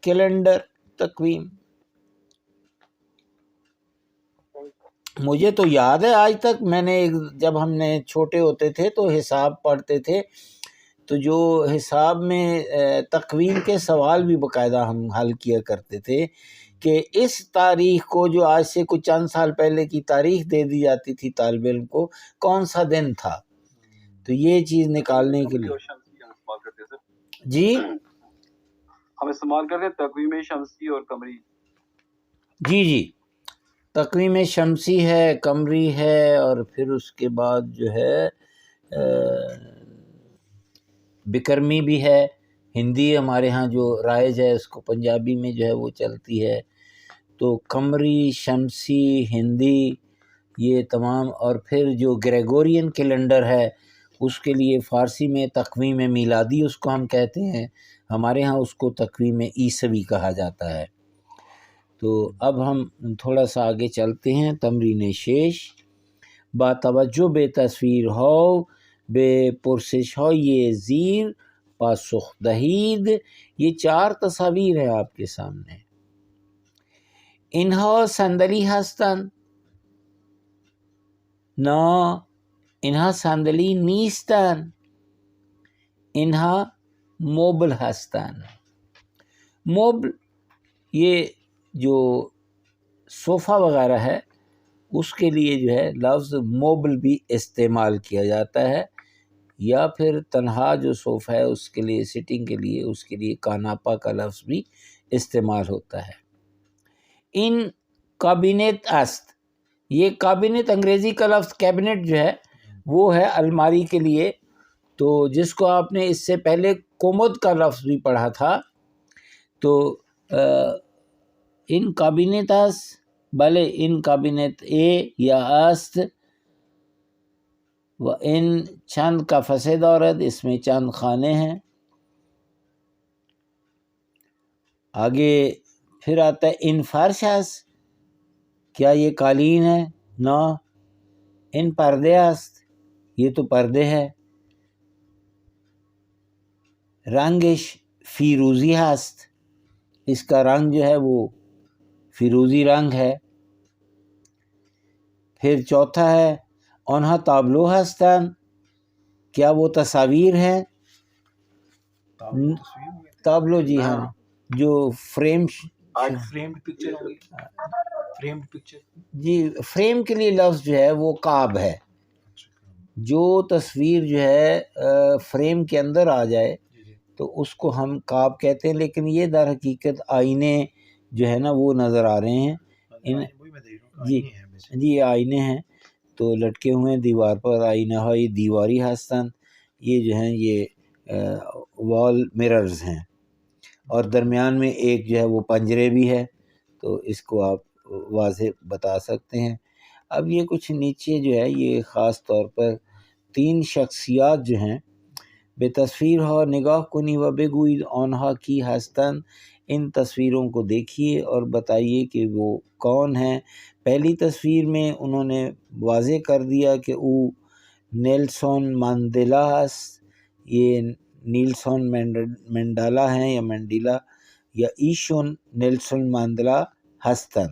کیلنڈر تقویم۔ مجھے تو یاد ہے آج تک، میں نے جب ہم نے چھوٹے ہوتے تھے تو حساب پڑھتے تھے، تو جو حساب میں تقویم کے سوال بھی باقاعدہ ہم حل کیا کرتے تھے کہ اس تاریخ کو، جو آج سے کچھ چند سال پہلے کی تاریخ دے دی جاتی تھی طالب علم کو، کون سا دن تھا، تو یہ چیز نکالنے کے لیے جی ہم استعمال کرتے ہیں تقویم شمسی اور قمری۔ جی تقویم شمسی ہے، قمری ہے، اور پھر اس کے بعد جو ہے بکرمی بھی ہے۔ ہندی ہمارے ہاں جو رائج ہے اس کو پنجابی میں جو ہے وہ چلتی ہے۔ تو قمری، شمسی، ہندی، یہ تمام، اور پھر جو گریگورین کیلنڈر ہے اس کے لیے فارسی میں تقویم میلادی اس کو ہم کہتے ہیں، ہمارے ہاں اس کو تقویم عیسوی کہا جاتا ہے۔ تو اب ہم تھوڑا سا آگے چلتے ہیں۔ تمرین شیش، با توجہ بے تصویر ہو، بے پرسش ہو یہ زیر پاسخ دہید۔ یہ 4 تصاویر ہیں آپ کے سامنے۔ انہا صندلی هستند؟ نه، اینها صندلی نیستند. اینها مبل هستند. مبل یہ جو صوفہ وغیرہ ہے اس کے لیے جو ہے لفظ موبل بھی استعمال کیا جاتا ہے۔ یا پھر تنہا جو صوفہ ہے اس کے لیے سٹنگ کے لیے اس کے لیے کاناپا کا لفظ بھی استعمال ہوتا ہے۔ ان کابینت است، یہ کابینت انگریزی کا لفظ کیبنٹ جو ہے وہ ہے الماری کے لیے، تو جس کو آپ نے اس سے پہلے کومود کا لفظ بھی پڑھا تھا، تو ان کابینت است، بھلے ان کابینت اے یا است و ان چند کا فصے دارد، اس میں چند خانے ہیں۔ آگے پھر آتا ہے ان فرش است، کیا یہ قالین ہے؟ نہ۔ ان پردے است، یہ تو پردے ہے۔ رنگش فیروزی است، اس کا رنگ جو ہے وہ فیروزی رنگ ہے۔ پھر چوتھا ہے آنها تابلو هستند، کیا وہ تصاویر ہیں؟ تصویر ہوئی تھی، تابلو جی ہاں، جو فریم فریمڈ پکچر ہوگی، فریمڈ پکچر۔ جی فریم کے لیے لفظ جو ہے وہ قاب ہے، جو تصویر جو ہے فریم کے اندر آ جائے تو اس کو ہم قاب کہتے ہیں، لیکن یہ در حقیقت آئینے جو ہے نا وہ نظر آ رہے ہیں جی جی یہ آئینے ہیں، تو لٹکے ہوئے ہیں دیوار پر، آئینہ ہائی دیواری ہستن، یہ جو ہیں یہ وال مررز ہیں، اور درمیان میں ایک جو ہے وہ پنجرے بھی ہے، تو اس کو آپ واضح بتا سکتے ہیں۔ اب یہ کچھ نیچے جو ہے یہ خاص طور پر 3 شخصیات جو ہیں بے تصویر ہا نگاہ کنی و بگوید آنہا کی ہستن، ان تصویروں کو دیکھیے اور بتائیے کہ وہ کون ہیں۔ پہلی تصویر میں انہوں نے واضح کر دیا کہ او نیلسن مانڈیلا است، یہ نیلسن منڈیلا ہیں یا منڈیلا، یا ایشون نیلسن مانڈیلا ہستن۔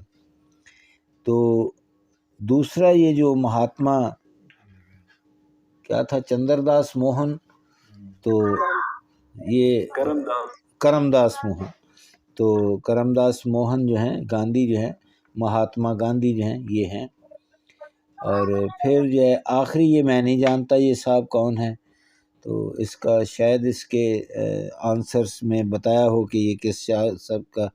تو دوسرا یہ جو مہاتما کیا تھا چندر داس موہن، تو یہ کرم داس موہن، تو کرم داس موہن جو ہیں گاندھی جو ہیں، مہاتما گاندھی جو ہیں یہ ہیں۔ اور پھر جو ہے آخری یہ میں نہیں جانتا یہ صاحب کون ہے، تو اس کا شاید اس کے آنسرز میں بتایا ہو کہ یہ کس سب کا،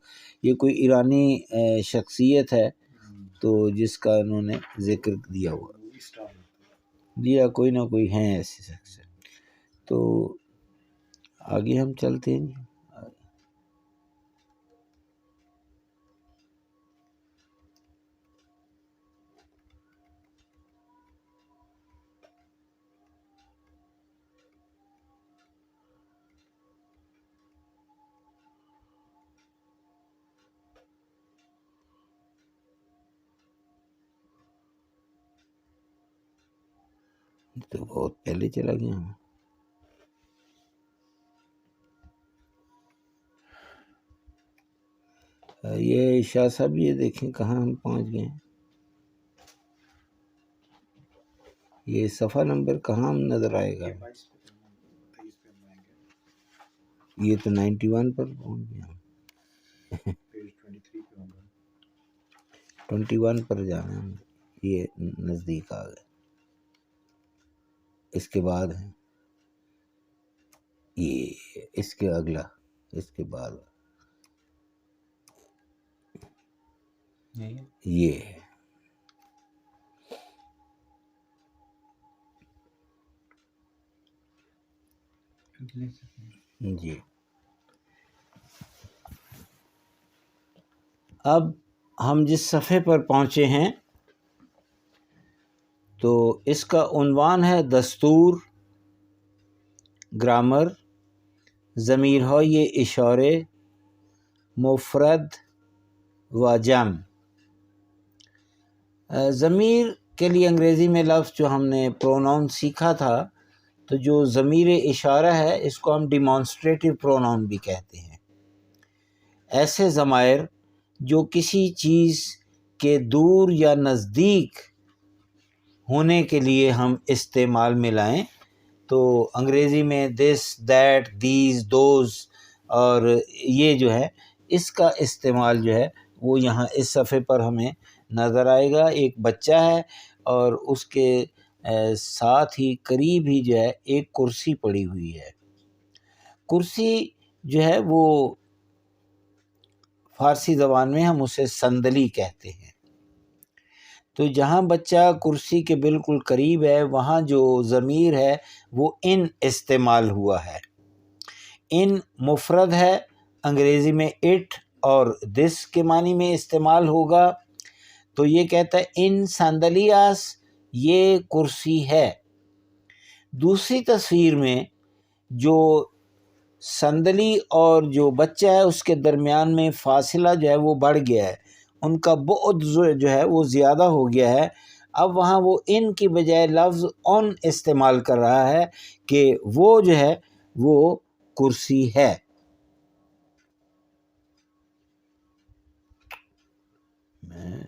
یہ کوئی ایرانی شخصیت ہے تو جس کا انہوں نے ذکر دیا ہوا، دیا کوئی نہ کوئی ہیں ایسی شخصیت۔ تو آگے ہم چلتے ہیں تو بہت پہلے چلا گیا ہوں۔ یہ شاہ صاحب یہ دیکھیں کہاں ہم پہنچ گئے ہیں، یہ صفحہ نمبر کہاں ہم نظر آئے گا، یہ تو 91 پر پہنچ گیا ہم، 21 پر جانا ہم، یہ نزدیک آ گئے۔ اس کے بعد ہے یہ، اس کے اگلا، اس کے بعد یہ ہے۔ جی اب ہم جس صفحے پر پہنچے ہیں تو اس کا عنوان ہے دستور، گرامر، ضمیرهای اشارے، مفرد و جمع۔ ضمیر کے لیے انگریزی میں لفظ جو ہم نے پروناؤن سیکھا تھا، تو جو ضمیر اشارہ ہے اس کو ہم ڈیمانسٹریٹو پروناؤن بھی کہتے ہیں۔ ایسے ضمائر جو کسی چیز کے دور یا نزدیک ہونے کے لیے ہم استعمال میں لائیں، تو انگریزی میں دس، دیٹ، دیز، دوز، اور یہ جو ہے اس کا استعمال جو ہے وہ یہاں اس صفحے پر ہمیں نظر آئے گا۔ ایک بچہ ہے اور اس کے ساتھ ہی قریب ہی جو ہے ایک کرسی پڑی ہوئی ہے. کرسی جو ہے وہ فارسی زبان میں ہم اسے صندلی کہتے ہیں. تو جہاں بچہ کرسی کے بالکل قریب ہے وہاں جو ضمیر ہے وہ ان استعمال ہوا ہے. ان مفرد ہے، انگریزی میں اٹ اور دس کے معنی میں استعمال ہوگا. تو یہ کہتا ہے ان صندلیاس، یہ کرسی ہے. دوسری تصویر میں جو صندلی اور جو بچہ ہے اس کے درمیان میں فاصلہ جو ہے وہ بڑھ گیا ہے، ان کا بعد جو ہے وہ زیادہ ہو گیا ہے. اب وہاں وہ ان کی بجائے لفظ ان استعمال کر رہا ہے کہ وہ جو ہے وہ کرسی ہے. میں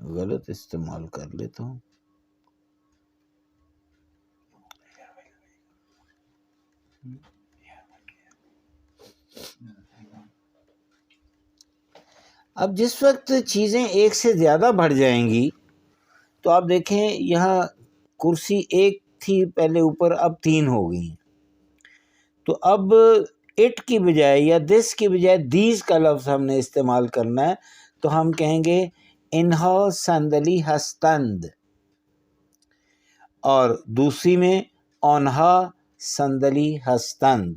غلط استعمال کر لیتا ہوں. اب جس وقت چیزیں ایک سے زیادہ بڑھ جائیں گی تو آپ دیکھیں یہاں کرسی ایک تھی پہلے اوپر، اب 3 ہو گئی ہیں. تو اب اٹ کی بجائے یا دس کی بجائے دیز کا لفظ ہم نے استعمال کرنا ہے. تو ہم کہیں گے انہا صندلی ہستند، اور دوسری میں اونہا صندلی ہستند.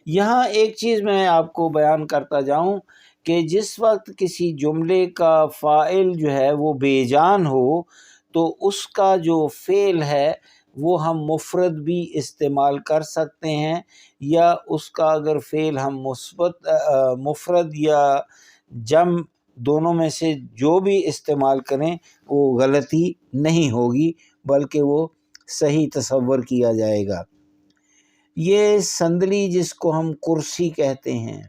یہاں ایک چیز میں آپ کو بیان کرتا جاؤں کہ جس وقت کسی جملے کا فاعل جو ہے وہ بے جان ہو تو اس کا جو فعل ہے وہ ہم مفرد بھی استعمال کر سکتے ہیں، یا اس کا اگر فعل ہم مثبت مفرد یا جمع دونوں میں سے جو بھی استعمال کریں وہ غلطی نہیں ہوگی بلکہ وہ صحیح تصور کیا جائے گا. یہ صندلی جس کو ہم کرسی کہتے ہیں،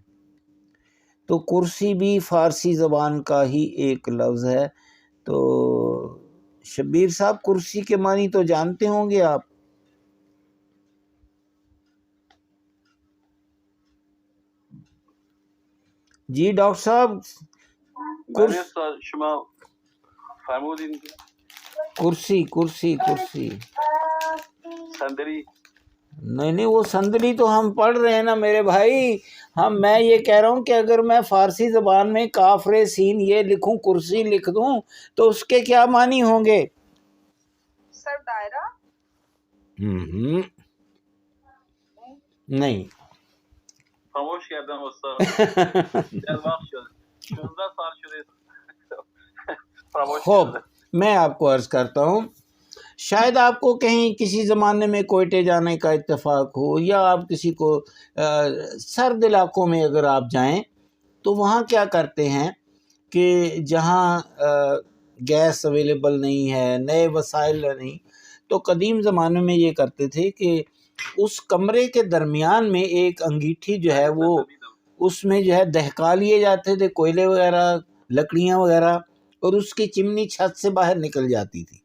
تو کرسی بھی فارسی زبان کا ہی ایک لفظ ہے. تو شبیر صاحب کرسی کے معنی تو جانتے ہوں گے آپ؟ جی ڈاکٹر صاحب شما فرمودین کرسی کرسی کرسی صندلی. نہیں وہ صندلی تو ہم پڑھ رہے ہیں نا میرے بھائی. میں یہ کہہ رہا ہوں کہ اگر میں فارسی زبان میں کاف ر سین یہ لکھوں، کرسی لکھ دوں تو اس کے کیا معنی ہوں گے؟ سر دائرہ؟ نہیں. خاموش کردم استاد. 16 سال شده خاموش خوب، کردم. میں آپ کو عرض کرتا ہوں، شاید آپ کو کہیں کسی زمانے میں کوئٹے جانے کا اتفاق ہو، یا آپ کسی کو سرد علاقوں میں اگر آپ جائیں تو وہاں کیا کرتے ہیں کہ جہاں گیس اویلیبل نہیں ہے، نئے وسائل نہیں، تو قدیم زمانے میں یہ کرتے تھے کہ اس کمرے کے درمیان میں ایک انگیٹھی جو ہے وہ اس میں جو ہے دہکا لیے جاتے تھے، کوئلے وغیرہ، لکڑیاں وغیرہ، اور اس کی چمنی چھت سے باہر نکل جاتی تھی.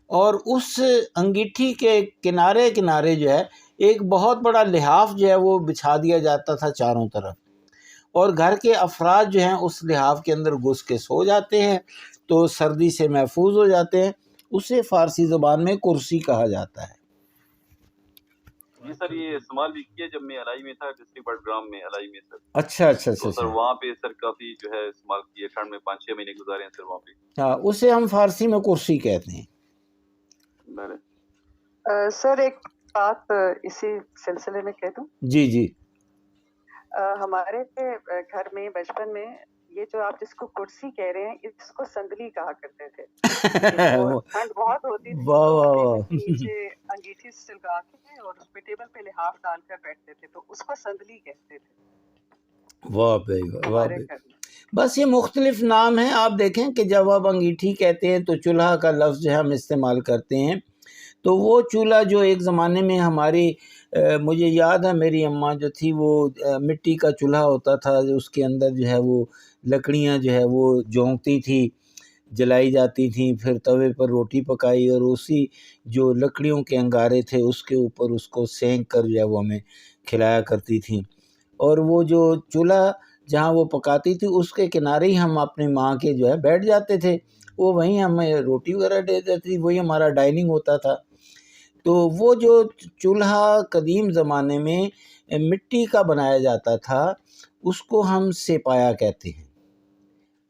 اور اس انگیٹھی کے کنارے کنارے جو ہے ایک بہت بڑا لحاف جو ہے وہ بچھا دیا جاتا تھا چاروں طرف، اور گھر کے افراد جو ہیں اس لحاف کے اندر گھس کے سو جاتے ہیں تو سردی سے محفوظ ہو جاتے ہیں. اسے فارسی زبان میں کرسی کہا جاتا ہے. جی سر، یہ استعمال بھی کیا جب میں الائی میں تھا، ڈسٹرکٹ بڑگرام میں الائی میں سر. اچھا اچھا تو اچھا سر وہاں پہ سر کافی جو ہے استعمال کیے، ٹھنڈ میں 5-6 مہینے گزارے ہیں سر وہاں پہ. ہاں، اسے ہم فارسی میں کرسی کہتے ہیں. سر ایک بات اسی سلسلے میں کہہ دوں. جی جی. ہمارے گھر میں بچپن میں یہ جو آپ جس کو کرسی کہہ رہے ہیں اس کو صندلی کہا کرتے تھے. ٹھنڈ بہت ہوتی تھی واہ تو واہ ٹیبل واہ. کے نیچے انگیٹھی سلگا کے اور اس پہ ٹیبل پہ لحاف ڈال کر بیٹھتے تھے، تو اس کو صندلی کہتے تھے واہ بھائی واہ ہمارے بھائی. گھر میں. بس یہ مختلف نام ہیں. آپ دیکھیں کہ جب آپ انگیٹھی کہتے ہیں تو چولہا کا لفظ جو ہے ہم استعمال کرتے ہیں. تو وہ چولہا جو ایک زمانے میں ہماری مجھے یاد ہے میری اماں جو تھی وہ مٹی کا چولہا ہوتا تھا، اس کے اندر جو ہے وہ لکڑیاں جو ہے وہ جونگتی تھی، جلائی جاتی تھیں، پھر توے پر روٹی پکائی اور اسی جو لکڑیوں کے انگارے تھے اس کے اوپر اس کو سینک کر جو ہے وہ ہمیں کھلایا کرتی تھیں. اور وہ جو چولہا جہاں وہ پکاتی تھی اس کے کنارے ہی ہم اپنی ماں کے جو ہے بیٹھ جاتے تھے وہ وہیں ہمیں روٹی وغیرہ دیتے تھے، وہی ہمارا ڈائننگ ہوتا تھا۔ تو وہ جو چولہا قدیم زمانے میں مٹی کا بنایا جاتا تھا اس کو ہم سپایا کہتے ہیں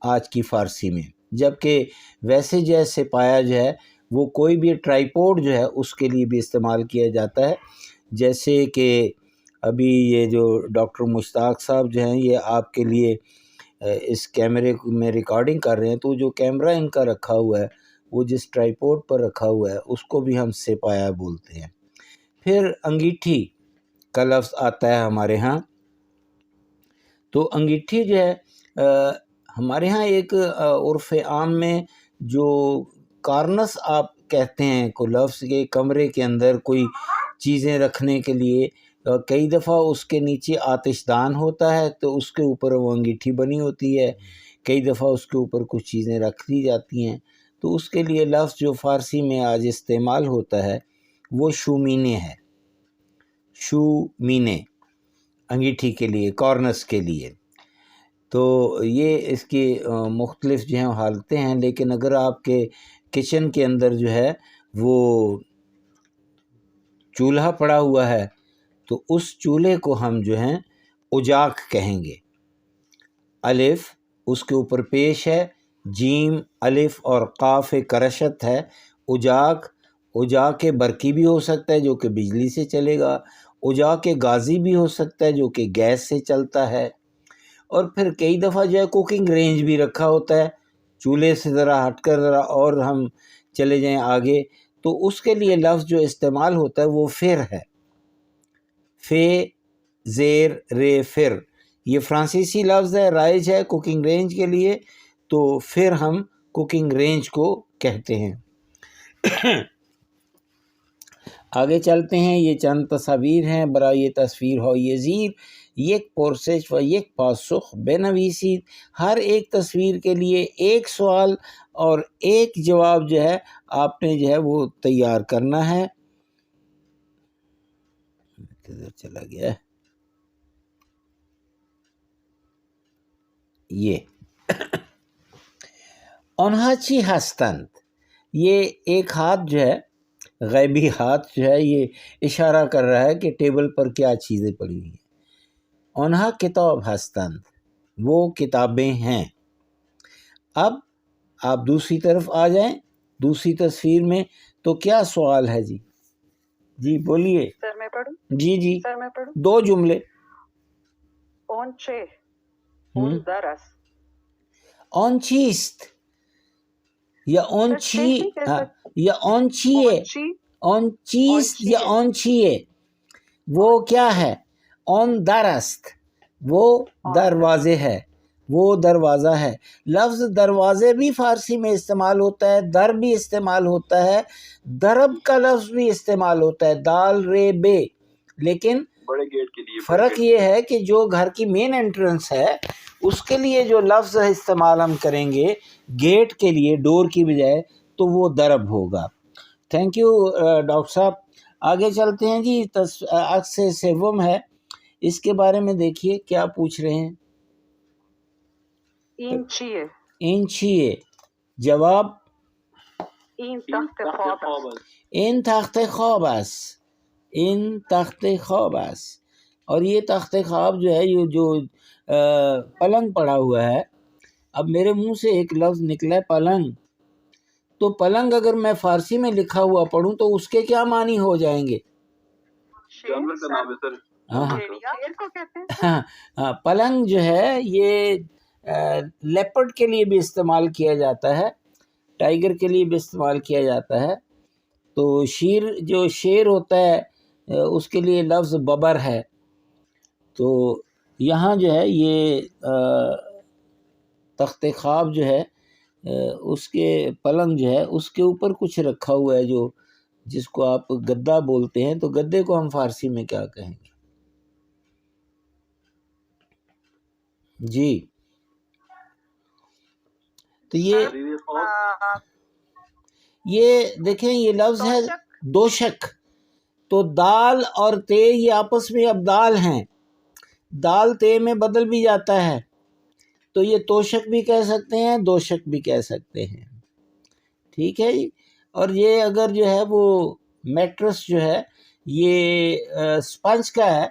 آج کی فارسی میں، جبکہ ویسے جو ہے سپایا جو ہے وہ کوئی بھی ٹرائیپوڈ جو ہے اس کے لیے بھی استعمال کیا جاتا ہے، جیسے کہ ابھی یہ جو ڈاکٹر مشتاق صاحب جو ہیں یہ آپ کے لیے اس کیمرے میں ریکارڈنگ کر رہے ہیں، تو جو کیمرہ ان کا رکھا ہوا ہے وہ جس ٹرائیپوڈ پر رکھا ہوا ہے اس کو بھی ہم سپایا بولتے ہیں۔ پھر انگیٹھی کا لفظ آتا ہے ہمارے ہاں، تو انگیٹھی جو ہے ہمارے ہاں ایک عرف عام میں جو کارنس آپ کہتے ہیں کو لفظ کے کمرے کے اندر کوئی چیزیں رکھنے کے لیے، کئی دفعہ اس کے نیچے آتش دان ہوتا ہے تو اس کے اوپر وہ انگیٹھی بنی ہوتی ہے، کئی دفعہ اس کے اوپر کچھ چیزیں رکھ دی جاتی ہیں، تو اس کے لیے لفظ جو فارسی میں آج استعمال ہوتا ہے وہ شومینے ہے، شومینے انگیٹھی کے لیے، کارنس کے لیے۔ تو یہ اس کی مختلف جو ہیں حالتیں ہیں، لیکن اگر آپ کے کچن کے اندر جو ہے وہ چولہا پڑا ہوا ہے تو اس چولہے کو ہم جو ہیں اجاق کہیں گے، الف اس کے اوپر پیش ہے، جیم الف اور قاف کرشت ہے، اجاق، اجاق برقی بھی ہو سکتا ہے جو کہ بجلی سے چلے گا، اجاق غازی بھی ہو سکتا ہے جو کہ گیس سے چلتا ہے، اور پھر کئی دفعہ جو ہے کوکنگ رینج بھی رکھا ہوتا ہے، چولہے سے ذرا ہٹ کر ذرا اور ہم چلے جائیں آگے تو اس کے لیے لفظ جو استعمال ہوتا ہے وہ فر ہے، فے زیر رے فر، یہ فرانسیسی لفظ ہے، رائج ہے کوکنگ رینج کے لیے، تو پھر ہم کوکنگ رینج کو کہتے ہیں۔ آگے چلتے ہیں، یہ چند تصاویر ہیں، برای یہ تصویر ہو یہ زیر یک پرسش و یک پاسخ بنویسید، ہر ایک تصویر کے لیے ایک سوال اور ایک جواب جو ہے آپ نے جو ہے وہ تیار کرنا ہے۔ کدھر چلا گیا ہے یہ آنها چی هستند، یہ ایک ہاتھ جو ہے غیبی ہاتھ جو ہے یہ اشارہ کر رہا ہے کہ ٹیبل پر کیا چیزیں پڑی ہوئی ہیں۔ آنها کتاب هستند، وہ کتابیں ہیں۔ اب آپ دوسری طرف آ جائیں، دوسری تصویر میں تو کیا سوال ہے جی؟ جی بولیے۔ سر میں پڑھوں؟ جی جی سر میں پڑھوں؟ 2 جملے۔ اون چے اون درس آن چیست یا آن چی یا آن چیے، آن چیست یا آن چیے، وہ کیا ہے؟ آن درست، وہ دروازے ہے، وہ دروازہ ہے۔ لفظ دروازے بھی فارسی میں استعمال ہوتا ہے، در بھی استعمال ہوتا ہے، درب کا لفظ بھی استعمال ہوتا ہے، دال رے بے، لیکن بڑے گیٹ کے لیے فرق یہ ہے کہ جو گھر کی مین انٹرنس ہے اس کے لیے جو لفظ استعمال ہم کریں گے گیٹ کے لیے ڈور کی بجائے تو وہ درب ہوگا۔ تھینک یو ڈاکٹر صاحب۔ آگے چلتے ہیں جی، عکس سوم ہے، اس کے بارے میں دیکھیے کیا پوچھ رہے ہیں۔ این چیه؟ این چیه؟ جواب این تخت خواب است. این تخت خواب است، این تخت خواب است، اور یہ تخت خواب جو ہے یہ جو پلنگ پڑا ہوا ہے، اب میرے منہ سے ایک لفظ نکلا ہے پلنگ، تو پلنگ اگر میں فارسی میں لکھا ہوا پڑھوں تو اس کے کیا معنی ہو جائیں گے؟ جانور کا نام ہے سر۔ شیر کو کہتے ہیں۔ ہاں، پلنگ جو ہے یہ لیپرڈ کے لیے بھی استعمال کیا جاتا ہے، ٹائیگر کے لیے بھی استعمال کیا جاتا ہے، تو شیر جو شیر ہوتا ہے اس کے لیے لفظ ببر ہے، تو یہاں جو ہے یہ تخت خواب جو ہے اس کے پلنگ جو ہے اس کے اوپر کچھ رکھا ہوا ہے جو جس کو آپ گدا بولتے ہیں، تو گدے کو ہم فارسی میں کیا کہیں گے؟ جی تو یہ دیکھیں یہ لفظ ہے دوشک، تو دال اور تے یہ آپس میں اب دال ہیں، دال تے میں بدل بھی جاتا ہے، تو یہ توشک بھی کہہ سکتے ہیں، دوشک بھی کہہ سکتے ہیں۔ ٹھیک ہے جی. اور یہ اگر جو ہے وہ میٹرس جو ہے یہ اسپنج کا ہے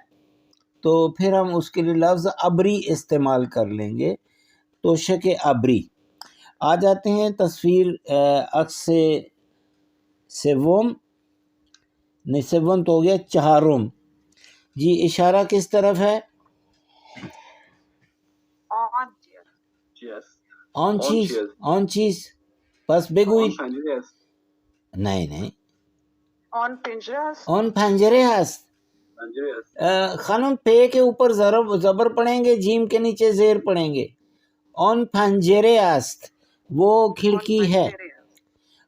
تو پھر ہم اس کے لیے لفظ ابری استعمال کر لیں گے، توشک ابری. آ جاتے ہیں تصویر عکس سوم، نہیں سوم تو ہو گیا، چہارم. جی اشارہ کس طرف ہے؟ on Yes. آن On چیز، chairs. آن چیز. پس بگوئی On panjeras. نہیں on pinjas. آن پنجرے ہست. Panjeras. خانم پے کے اوپر زبر پڑیں گے، جیم کے نیچے زیر پڑیں گے. آن پنجرے است وہ کھڑکی ہے.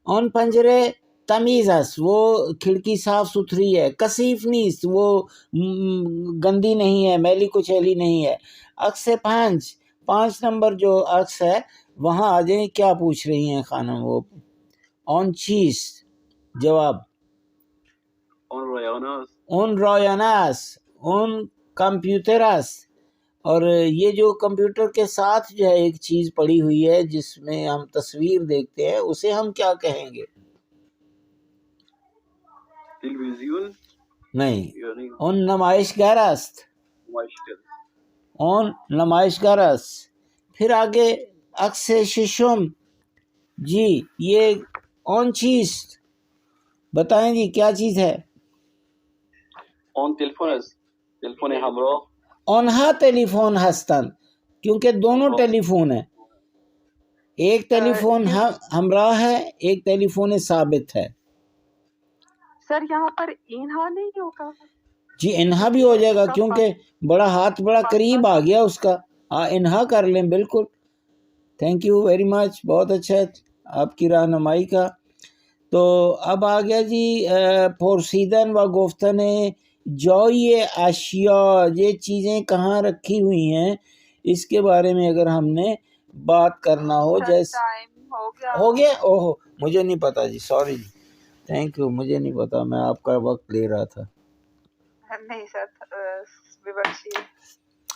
آن پنجرے تمیز است وہ کھڑکی صاف ستھری ہے. کثیف نیست وہ گندی نہیں ہے، میلی کچیلی نہیں ہے. عکس 5 نمبر جو عکس ہے وہاں آ جائیں. کیا پوچھ رہی ہیں خانم؟ وہ آن چیز جواب On rayanas. اون رایاناس، اون کمپیوٹرس. اور یہ جو کمپیوٹر کے ساتھ جو ہے ایک چیز پڑی ہوئی ہے جس میں ہم تصویر دیکھتے ہیں، اسے ہم کیا کہیں گے؟ Television. نہیں، Yani اون نمائشگر است. maşgul. اون نمائشگر است. پھر آگے عکس ششم. جی یہ اون چیز بتائیں جی کیا چیز ہے؟ On telefones. Telefoni hamrah. آنہا ٹیلی فون ہستن، کیونکہ دونوں ٹیلی فون ہیں. ایک ٹیلی فون ہمراہ ہے، ایک ٹیلی فون ثابت ہے. سر یہاں پر انہا نہیں ہوگا؟ جی انہا بھی ہو جائے گا کیونکہ بڑا ہاتھ بڑا قریب آ گیا اس کا. انہا کر لیں بالکل. تھینک یو ویری مچ، بہت اچھا آپ کی رہنمائی کا. تو اب آ گیا جی پرسیدن و گفتن جوئی اشیاء، یہ چیزیں کہاں رکھی ہوئی ہیں اس کے بارے میں اگر ہم نے بات کرنا ہو. جیسے ٹائم ہو گیا، اوہ مجھے نہیں پتا جی، سوری جی، تھینک یو، مجھے نہیں پتا، میں آپ کا وقت لے رہا تھا. نہیں سر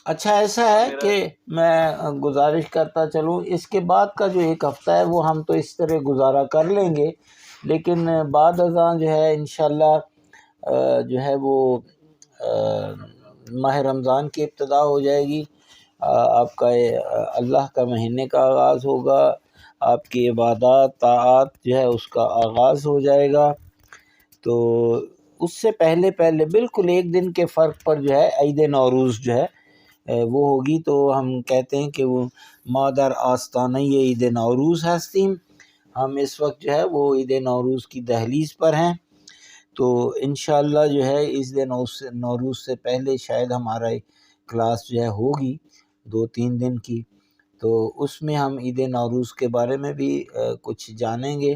اچھا ایسا ہے کہ میں گزارش کرتا چلوں، اس کے بعد کا جو ایک ہفتہ ہے وہ ہم تو اس طرح گزارا کر لیں گے، لیکن بعد ازاں جو ہے انشاءاللہ جو ہے وہ ماہ رمضان کی ابتدا ہو جائے گی. آپ کا اللہ کا مہینے کا آغاز ہوگا، آپ کی عبادات طاعات جو ہے اس کا آغاز ہو جائے گا. تو اس سے پہلے بالکل ایک دن کے فرق پر جو ہے عید نوروز جو ہے وہ ہوگی. تو ہم کہتے ہیں کہ وہ مادر آستانہ عید نوروز ہستیم. ہم اس وقت جو ہے وہ عید نوروز کی دہلیز پر ہیں. تو انشاءاللہ جو ہے اس دن نوروز سے پہلے شاید ہمارا کلاس جو ہے ہوگی 2-3 دن کی. تو اس میں ہم عید نوروز کے بارے میں بھی کچھ جانیں گے.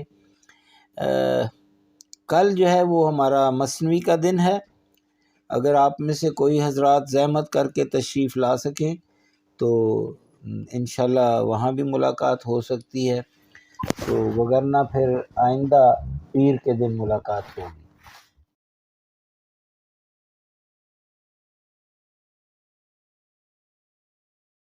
کل جو ہے وہ ہمارا مثنوی کا دن ہے. اگر آپ میں سے کوئی حضرات زحمت کر کے تشریف لا سکیں تو انشاءاللہ وہاں بھی ملاقات ہو سکتی ہے. تو وگرنہ پھر آئندہ پیر کے دن ملاقات ہوگی.